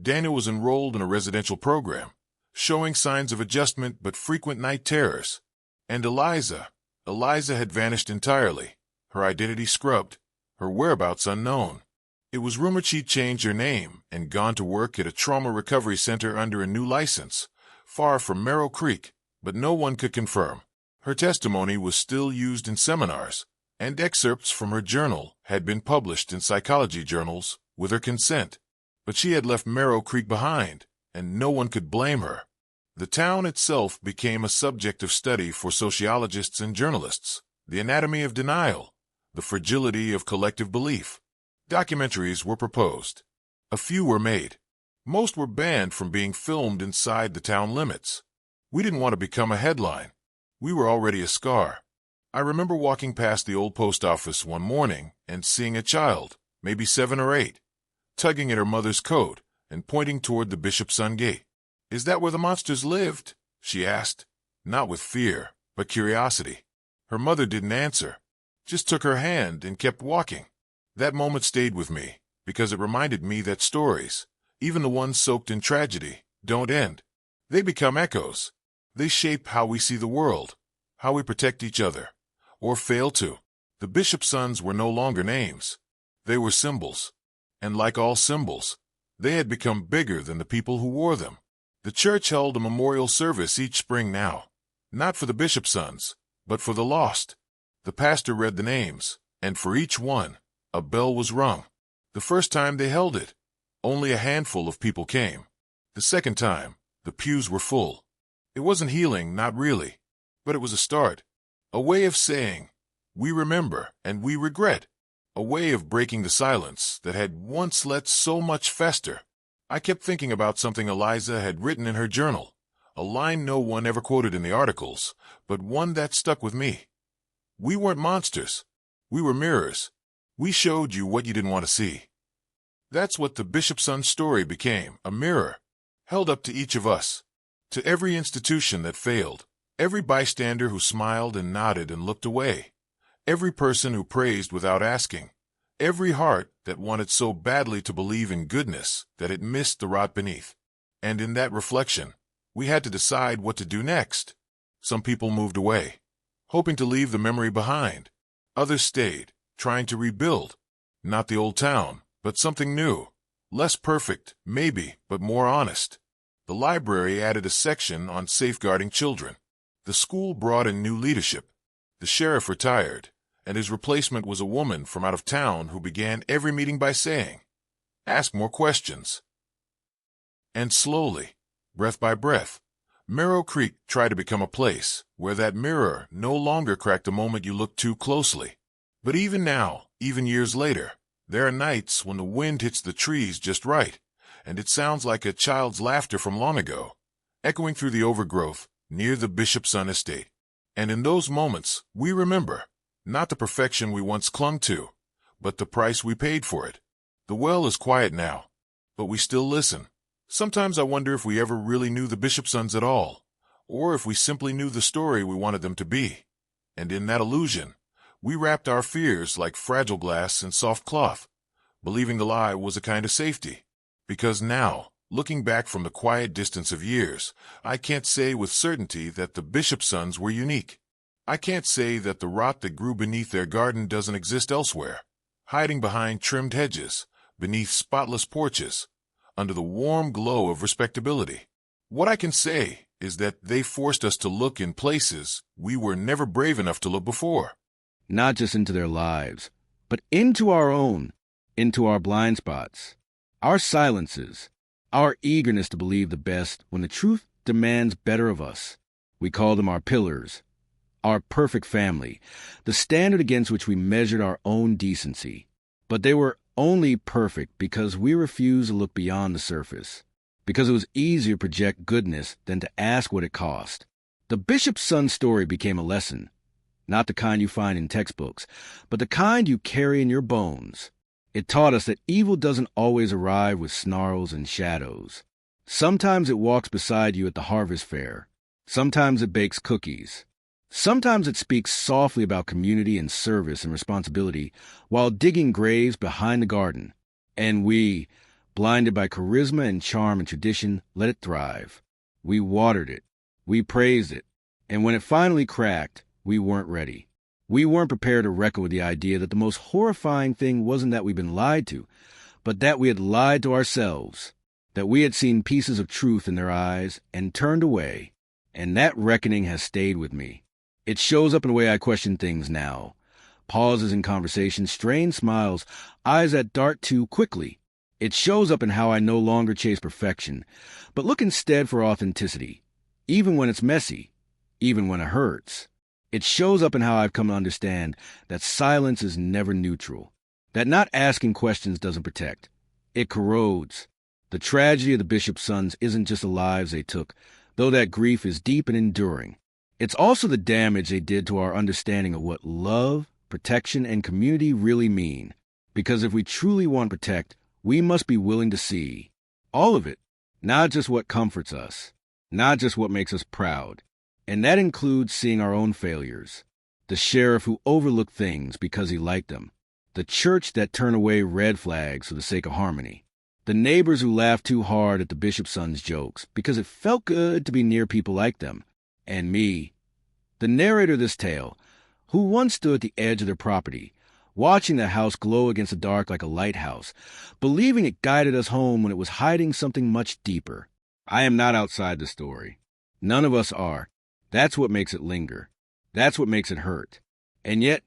[SPEAKER 1] Daniel was enrolled in a residential program, showing signs of adjustment but frequent night terrors. And Eliza had vanished entirely, her identity scrubbed, her whereabouts unknown. It was rumored she'd changed her name and gone to work at a trauma recovery center under a new license, far from Marrow Creek, but no one could confirm. Her testimony was still used in seminars, and excerpts from her journal had been published in psychology journals with her consent. But she had left Marrow Creek behind, and no one could blame her. The town itself became a subject of study for sociologists and journalists, the anatomy of denial, the fragility of collective belief. Documentaries were proposed. A few were made. Most were banned from being filmed inside the town limits. We didn't want to become a headline. We were already a scar. I remember walking past the old post office one morning and seeing a child, maybe 7 or 8, tugging at her mother's coat and pointing toward the Bishopson gate. "Is that where the monsters lived?" she asked, not with fear, but curiosity. Her mother didn't answer, just took her hand and kept walking. That moment stayed with me, because it reminded me that stories, even the ones soaked in tragedy, don't end. They become echoes. They shape how we see the world, how we protect each other, or fail to. The Bishopsons were no longer names. They were symbols. And like all symbols, they had become bigger than the people who wore them. The church held a memorial service each spring now, not for the Bishopsons, but for the lost. The pastor read the names, and for each one, a bell was rung. The first time they held it, only a handful of people came. The second time, the pews were full. It wasn't healing, not really, but it was a start. A way of saying, we remember and we regret. A way of breaking the silence that had once let so much fester. I kept thinking about something Eliza had written in her journal, a line no one ever quoted in the articles, but one that stuck with me. We weren't monsters. We were mirrors. We showed you what you didn't want to see. That's what the Bishopson story became, a mirror, held up to each of us, to every institution that failed, every bystander who smiled and nodded and looked away, every person who praised without asking, every heart that wanted so badly to believe in goodness that it missed the rot beneath. And in that reflection, we had to decide what to do next. Some people moved away, hoping to leave the memory behind. Others stayed, trying to rebuild, not the old town, but something new, less perfect, maybe, but more honest. The library added a section on safeguarding children. The school brought in new leadership. The sheriff retired, and his replacement was a woman from out of town who began every meeting by saying, "Ask more questions." And slowly, breath by breath, Marrow Creek tried to become a place where that mirror no longer cracked the moment you looked too closely. But even now, even years later, there are nights when the wind hits the trees just right, and it sounds like a child's laughter from long ago, echoing through the overgrowth near the Bishopson estate. And in those moments, we remember, not the perfection we once clung to, but the price we paid for it. The well is quiet now, but we still listen. Sometimes I wonder if we ever really knew the Bishopsons at all, or if we simply knew the story we wanted them to be. And in that illusion, we wrapped our fears like fragile glass in soft cloth, believing the lie was a kind of safety. Because now, looking back from the quiet distance of years, I can't say with certainty that the Bishopsons were unique. I can't say that the rot that grew beneath their garden doesn't exist elsewhere, hiding behind trimmed hedges, beneath spotless porches, under the warm glow of respectability. What I can say is that they forced us to look in places we were never brave enough to look before.
[SPEAKER 2] Not just into their lives, but into our own, into our blind spots, our silences, our eagerness to believe the best when the truth demands better of us. We call them our pillars, our perfect family, the standard against which we measured our own decency. But they were only perfect because we refused to look beyond the surface, because it was easier to project goodness than to ask what it cost. The Bishopson story became a lesson, not the kind you find in textbooks, but the kind you carry in your bones. It taught us that evil doesn't always arrive with snarls and shadows. Sometimes it walks beside you at the harvest fair. Sometimes it bakes cookies. Sometimes it speaks softly about community and service and responsibility while digging graves behind the garden. And we Blinded by charisma and charm and tradition, let it thrive. We watered it. We praised it. And when it finally cracked, we weren't ready. We weren't prepared to reckon with the idea that the most horrifying thing wasn't that we'd been lied to, but that we had lied to ourselves, that we had seen pieces of truth in their eyes and turned away. And that reckoning has stayed with me. It shows up in the way I question things now. Pauses in conversation, strained smiles, eyes that dart too quickly. It shows up in how I no longer chase perfection, but look instead for authenticity, even when it's messy, even when it hurts. It shows up in how I've come to understand that silence is never neutral, that not asking questions doesn't protect. It corrodes. The tragedy of the Bishopsons isn't just the lives they took, though that grief is deep and enduring. It's also the damage they did to our understanding of what love, protection, and community really mean. Because if we truly want to protect, we must be willing to see all of it, not just what comforts us, not just what makes us proud. And that includes seeing our own failures. The sheriff who overlooked things because he liked them. The church that turned away red flags for the sake of harmony. The neighbors who laughed too hard at the Bishopsons' jokes because it felt good to be near people like them. And me, the narrator of this tale, who once stood at the edge of their property, watching the house glow against the dark like a lighthouse, believing it guided us home when it was hiding something much deeper. I am not outside the story. None of us are. That's what makes it linger. That's what makes it hurt. And yet,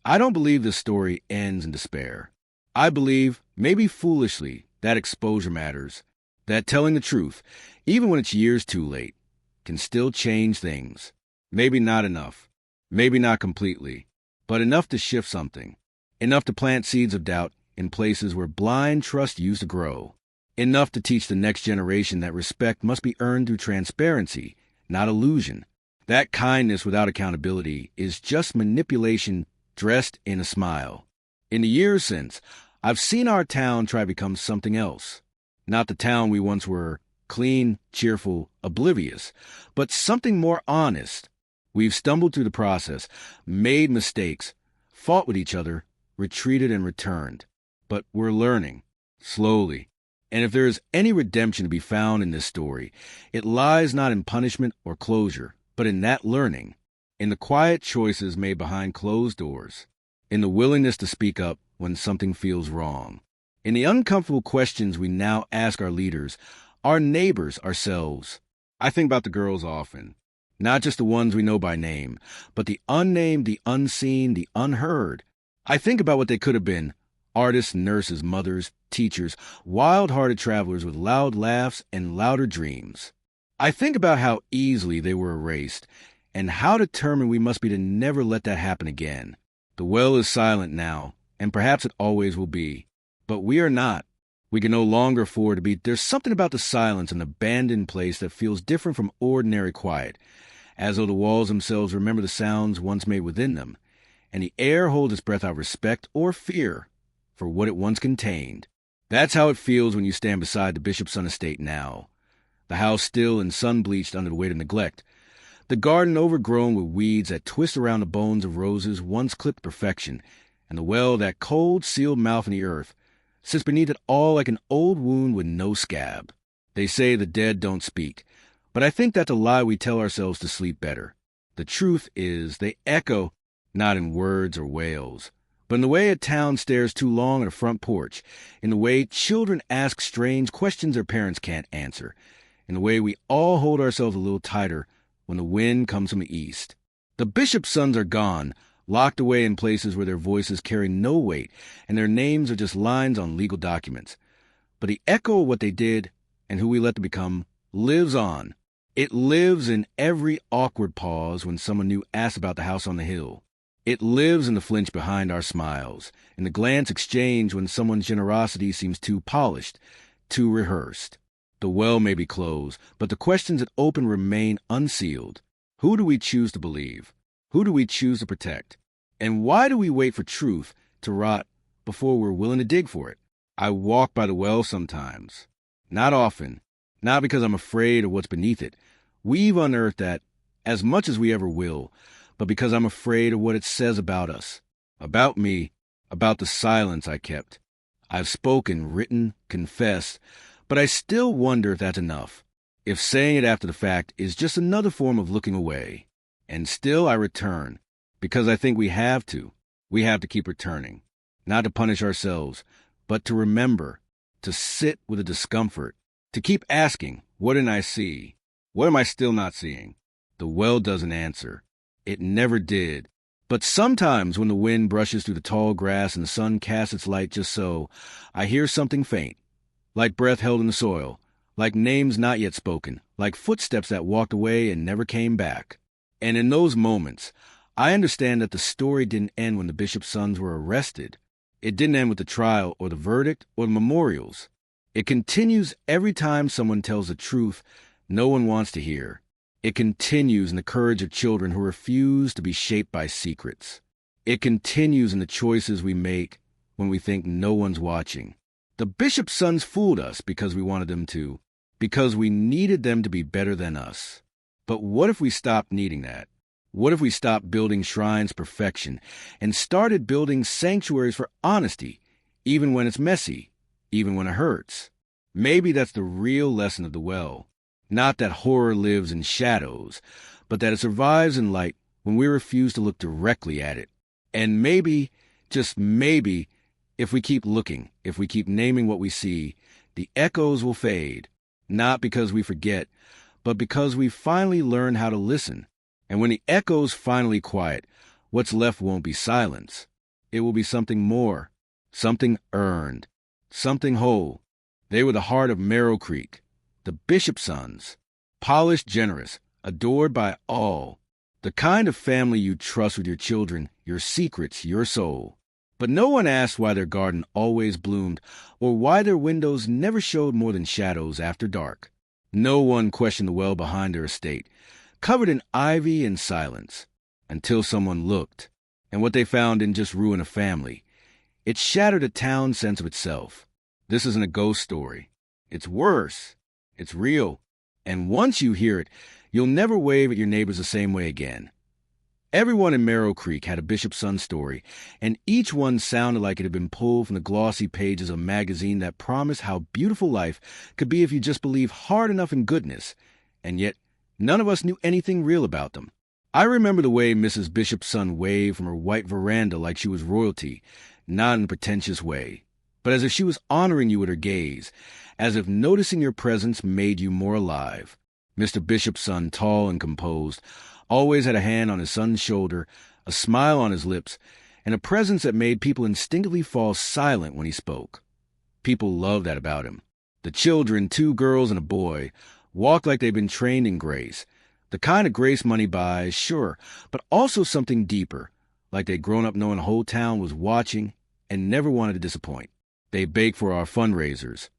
[SPEAKER 2] I don't believe this story ends in despair. I believe, maybe foolishly, that exposure matters, that telling the truth, even when it's years too late, can still change things. Maybe not enough, maybe not completely, but enough to shift something, enough to plant seeds of doubt in places where blind trust used to grow, enough to teach the next generation that respect must be earned through transparency, not illusion. That kindness without accountability is just manipulation dressed in a smile. In the years since, I've seen our town try to become something else. Not the town we once were, clean, cheerful, oblivious, but something more honest. We've stumbled through the process, made mistakes, fought with each other, retreated and returned. But we're learning, slowly. And if there is any redemption to be found in this story, it lies not in punishment or closure, but in that learning, in the quiet choices made behind closed doors, in the willingness to speak up when something feels wrong, in the uncomfortable questions we now ask our leaders, our neighbors, ourselves. I think about the girls often, not just the ones we know by name, but the unnamed, the unseen, the unheard. I think about what they could have been, artists, nurses, mothers, teachers, wild-hearted travelers with loud laughs and louder dreams. I think about how easily they were erased, and how determined we must be to never let that happen again. The well is silent now, and perhaps it always will be. But we are not. We can no longer afford to be. There's something about the silence and abandoned place that feels different from ordinary quiet, as though the walls themselves remember the sounds once made within them, and the air holds its breath out of respect or fear for what it once contained. That's how it feels when you stand beside the Bishopson estate now. The house still and sun-bleached under the weight of neglect. The garden overgrown with weeds that twist around the bones of roses once clipped perfection, and the well, that cold, sealed mouth in the earth, sits beneath it all like an old wound with no scab. They say the dead don't speak, but I think that's a lie we tell ourselves to sleep better. The truth is they echo, not in words or wails, but in the way a town stares too long at a front porch, in the way children ask strange questions their parents can't answer, in the way we all hold ourselves a little tighter when the wind comes from the east. The Bishopsons are gone, locked away in places where their voices carry no weight and their names are just lines on legal documents. But the echo of what they did and who we let them become lives on. It lives in every awkward pause when someone new asks about the house on the hill. It lives in the flinch behind our smiles, in the glance exchanged when someone's generosity seems too polished, too rehearsed. The well may be closed, but the questions that open remain unsealed. Who do we choose to believe? Who do we choose to protect? And why do we wait for truth to rot before we're willing to dig for it? I walk by the well sometimes. Not often. Not because I'm afraid of what's beneath it. We've unearthed that as much as we ever will, but because I'm afraid of what it says about us, about me, about the silence I kept. I've spoken, written, confessed, but I still wonder if that's enough. If saying it after the fact is just another form of looking away. And still I return, because I think we have to. We have to keep returning, not to punish ourselves, but to remember, to sit with the discomfort, to keep asking, what didn't I see? What am I still not seeing? The well doesn't answer. It never did. But sometimes when the wind brushes through the tall grass and the sun casts its light just so, I hear something faint, like breath held in the soil, like names not yet spoken, like footsteps that walked away and never came back. And in those moments, I understand that the story didn't end when the Bishopsons were arrested. It didn't end with the trial or the verdict or the memorials. It continues every time someone tells a truth no one wants to hear. It continues in the courage of children who refuse to be shaped by secrets. It continues in the choices we make when we think no one's watching. The Bishopsons fooled us because we wanted them to, because we needed them to be better than us. But what if we stopped needing that? What if we stopped building shrines of perfection and started building sanctuaries for honesty, even when it's messy, even when it hurts? Maybe that's the real lesson of the well. Not that horror lives in shadows, but that it survives in light when we refuse to look directly at it. And maybe, just maybe, if we keep looking, if we keep naming what we see, the echoes will fade, not because we forget, but because we finally learn how to listen. And when the echoes finally quiet, what's left won't be silence. It will be something more, something earned, something whole. They were the heart of Marrow Creek, the Bishopsons, polished, generous, adored by all, the kind of family you trust with your children, your secrets, your soul. But no one asked why their garden always bloomed or why their windows never showed more than shadows after dark. No one questioned the well behind their estate, covered in ivy and silence, until someone looked, and what they found didn't just ruin a family. It shattered a town's sense of itself. This isn't a ghost story. It's worse. It's real. And once you hear it, you'll never wave at your neighbors the same way again. Everyone in Marrow Creek had a Bishopson story, and each one sounded like it had been pulled from the glossy pages of a magazine that promised how beautiful life could be if you just believed hard enough in goodness. And yet, none of us knew anything real about them. I remember the way Mrs. Bishopson waved from her white veranda like she was royalty, not in a pretentious way, but as if she was honoring you with her gaze, as if noticing your presence made you more alive. Mr. Bishopson, tall and composed, always had a hand on his son's shoulder, a smile on his lips, and a presence that made people instinctively fall silent when he spoke. People loved that about him. The children, 2 girls and a boy, walked like they'd been trained in grace. The kind of grace money buys, sure, but also something deeper, like they'd grown up knowing the whole town was watching and never wanted to disappoint. They baked for our fundraisers,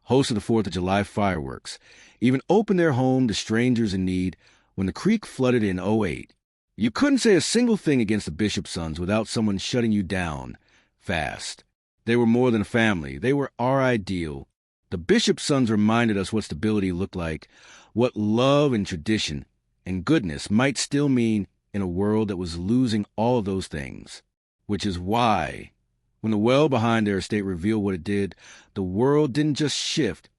[SPEAKER 2] hosted the 4th of July fireworks, even opened their home to strangers in need when the creek flooded in '08. You couldn't say a single thing against the Bishopsons without someone shutting you down fast. They were more than a family. They were our ideal. The Bishopsons reminded us what stability looked like, what love and tradition and goodness might still mean in a world that was losing all of those things. Which is why, when the well behind their estate revealed what it did, the world didn't just shift,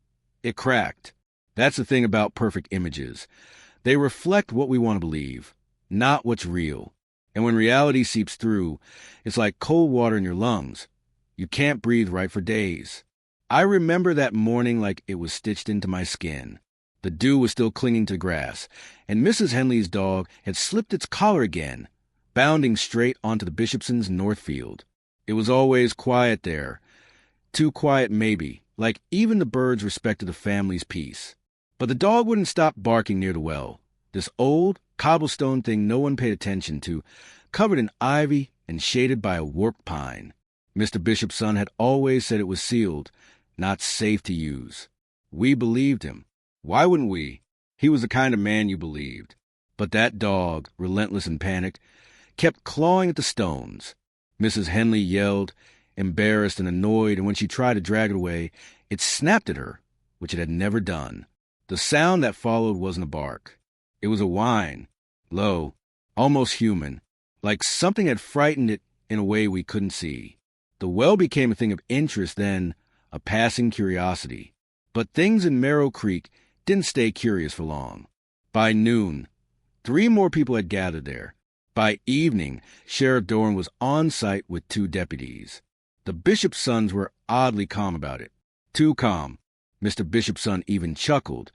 [SPEAKER 2] it cracked. That's the thing about perfect images. They reflect what we want to believe, not what's real. And when reality seeps through, it's like cold water in your lungs. You can't breathe right for days. I remember that morning like it was stitched into my skin. The dew was still clinging to the grass, and Mrs. Henley's dog had slipped its collar again, bounding straight onto the Bishopsons' north field. It was always quiet there. Too quiet, maybe, like even the birds respected the family's peace. But the dog wouldn't stop barking near the well, this old cobblestone thing no one paid attention to, covered in ivy and shaded by a warped pine. Mr. Bishopson had always said it was sealed, not safe to use. We believed him. Why wouldn't we? He was the kind of man you believed. But that dog, relentless and panicked, kept clawing at the stones. Mrs. Henley yelled, embarrassed and annoyed, and when she tried to drag it away, it snapped at her, which it had never done. The sound that followed wasn't a bark. It was a whine, low, almost human, like something had frightened it in a way we couldn't see. The well became a thing of interest, then a passing curiosity. But things in Marrow Creek didn't stay curious for long. By noon, 3 more people had gathered there. By evening, Sheriff Doran was on site with 2 deputies. The Bishopsons were oddly calm about it. Too calm. Mr. Bishopson even chuckled.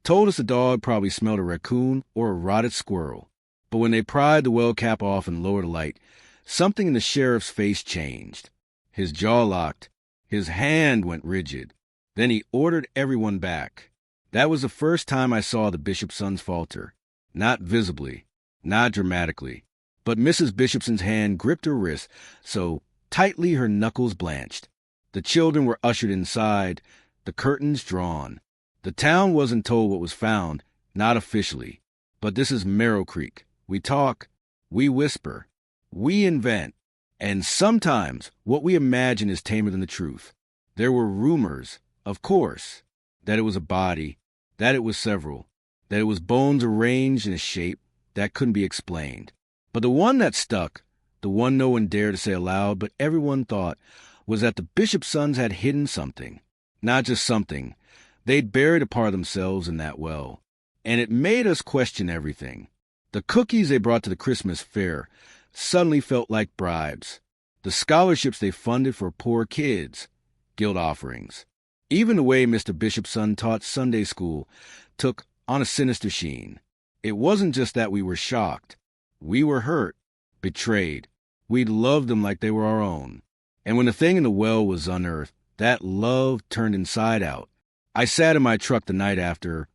[SPEAKER 2] Told us the dog probably smelled a raccoon or a rotted squirrel. But when they pried the well cap off and lowered the light, something in the sheriff's face changed. His jaw locked. His hand went rigid. Then he ordered everyone back. That was the first time I saw the Bishopsons falter. Not visibly, not dramatically, but Mrs. Bishopson's hand gripped her wrist so tightly her knuckles blanched. The children were ushered inside, the curtains drawn. The town wasn't told what was found, not officially. But this is Marrow Creek. We talk, we whisper, we invent, and sometimes what we imagine is tamer than the truth. There were rumors, of course, that it was a body, that it was several, that it was bones arranged in a shape that couldn't be explained. But the one that stuck, the one no one dared to say aloud but everyone thought, was that the Bishopsons had hidden something. Not just something. They'd buried a part of themselves in that well. And it made us question everything. The cookies they brought to the Christmas fair suddenly felt like bribes. The scholarships they funded for poor kids, guilt offerings. Even the way Mr. Bishopson taught Sunday school took on a sinister sheen. It wasn't just that we were shocked. We were hurt, betrayed. We'd loved them like they were our own. And when the thing in the well was unearthed, that love turned inside out. I sat in my truck the night after,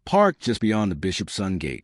[SPEAKER 2] parked just beyond the Bishopson gate,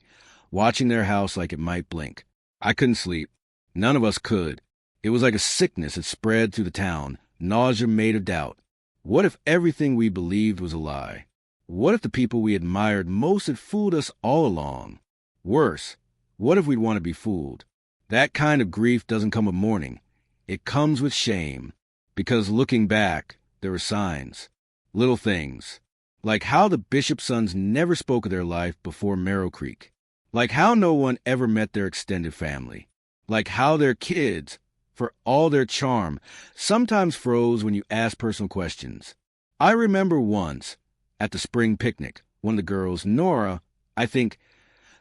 [SPEAKER 2] watching their house like it might blink. I couldn't sleep. None of us could. It was like a sickness that spread through the town, nausea made of doubt. What if everything we believed was a lie? What if the people we admired most had fooled us all along? Worse, what if we'd want to be fooled? That kind of grief doesn't come with mourning. It comes with shame. Because looking back, there were signs. Little things. Like how the Bishopsons never spoke of their life before Marrow Creek. Like how no one ever met their extended family. Like how their kids, for all their charm, sometimes froze when you asked personal questions. I remember once, at the spring picnic, one of the girls, Nora, I think,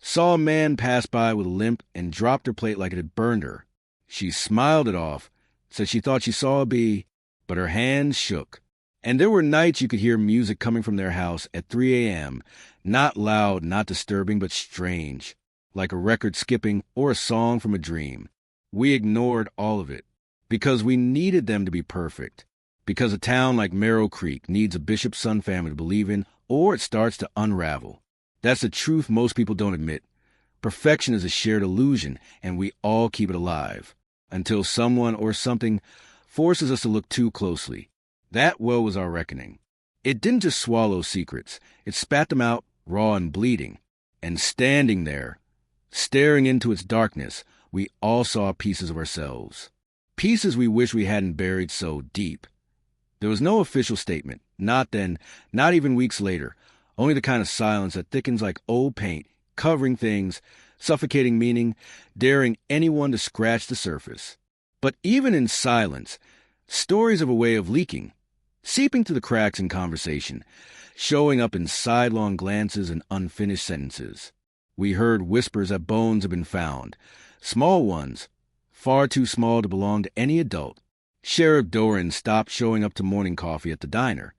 [SPEAKER 2] saw a man pass by with a limp and dropped her plate like it had burned her. She smiled it off, said she thought she saw a bee, but her hands shook. And there were nights you could hear music coming from their house at 3 a.m., not loud, not disturbing, but strange, like a record skipping or a song from a dream. We ignored all of it, because we needed them to be perfect, because a town like Marrow Creek needs a Bishopson family to believe in, or it starts to unravel. That's the truth most people don't admit. Perfection is a shared illusion, and we all keep it alive, until someone or something forces us to look too closely. That well was our reckoning. It didn't just swallow secrets. It spat them out, raw and bleeding. And standing there, staring into its darkness, we all saw pieces of ourselves. Pieces we wish we hadn't buried so deep. There was no official statement. Not then, not even weeks later. Only the kind of silence that thickens like old paint, covering things, suffocating meaning, daring anyone to scratch the surface. But even in silence, stories of a way of leaking, seeping through the cracks in conversation, showing up in sidelong glances and unfinished sentences. We heard whispers that bones had been found, small ones, far too small to belong to any adult. Sheriff Doran stopped showing up to morning coffee at the diner.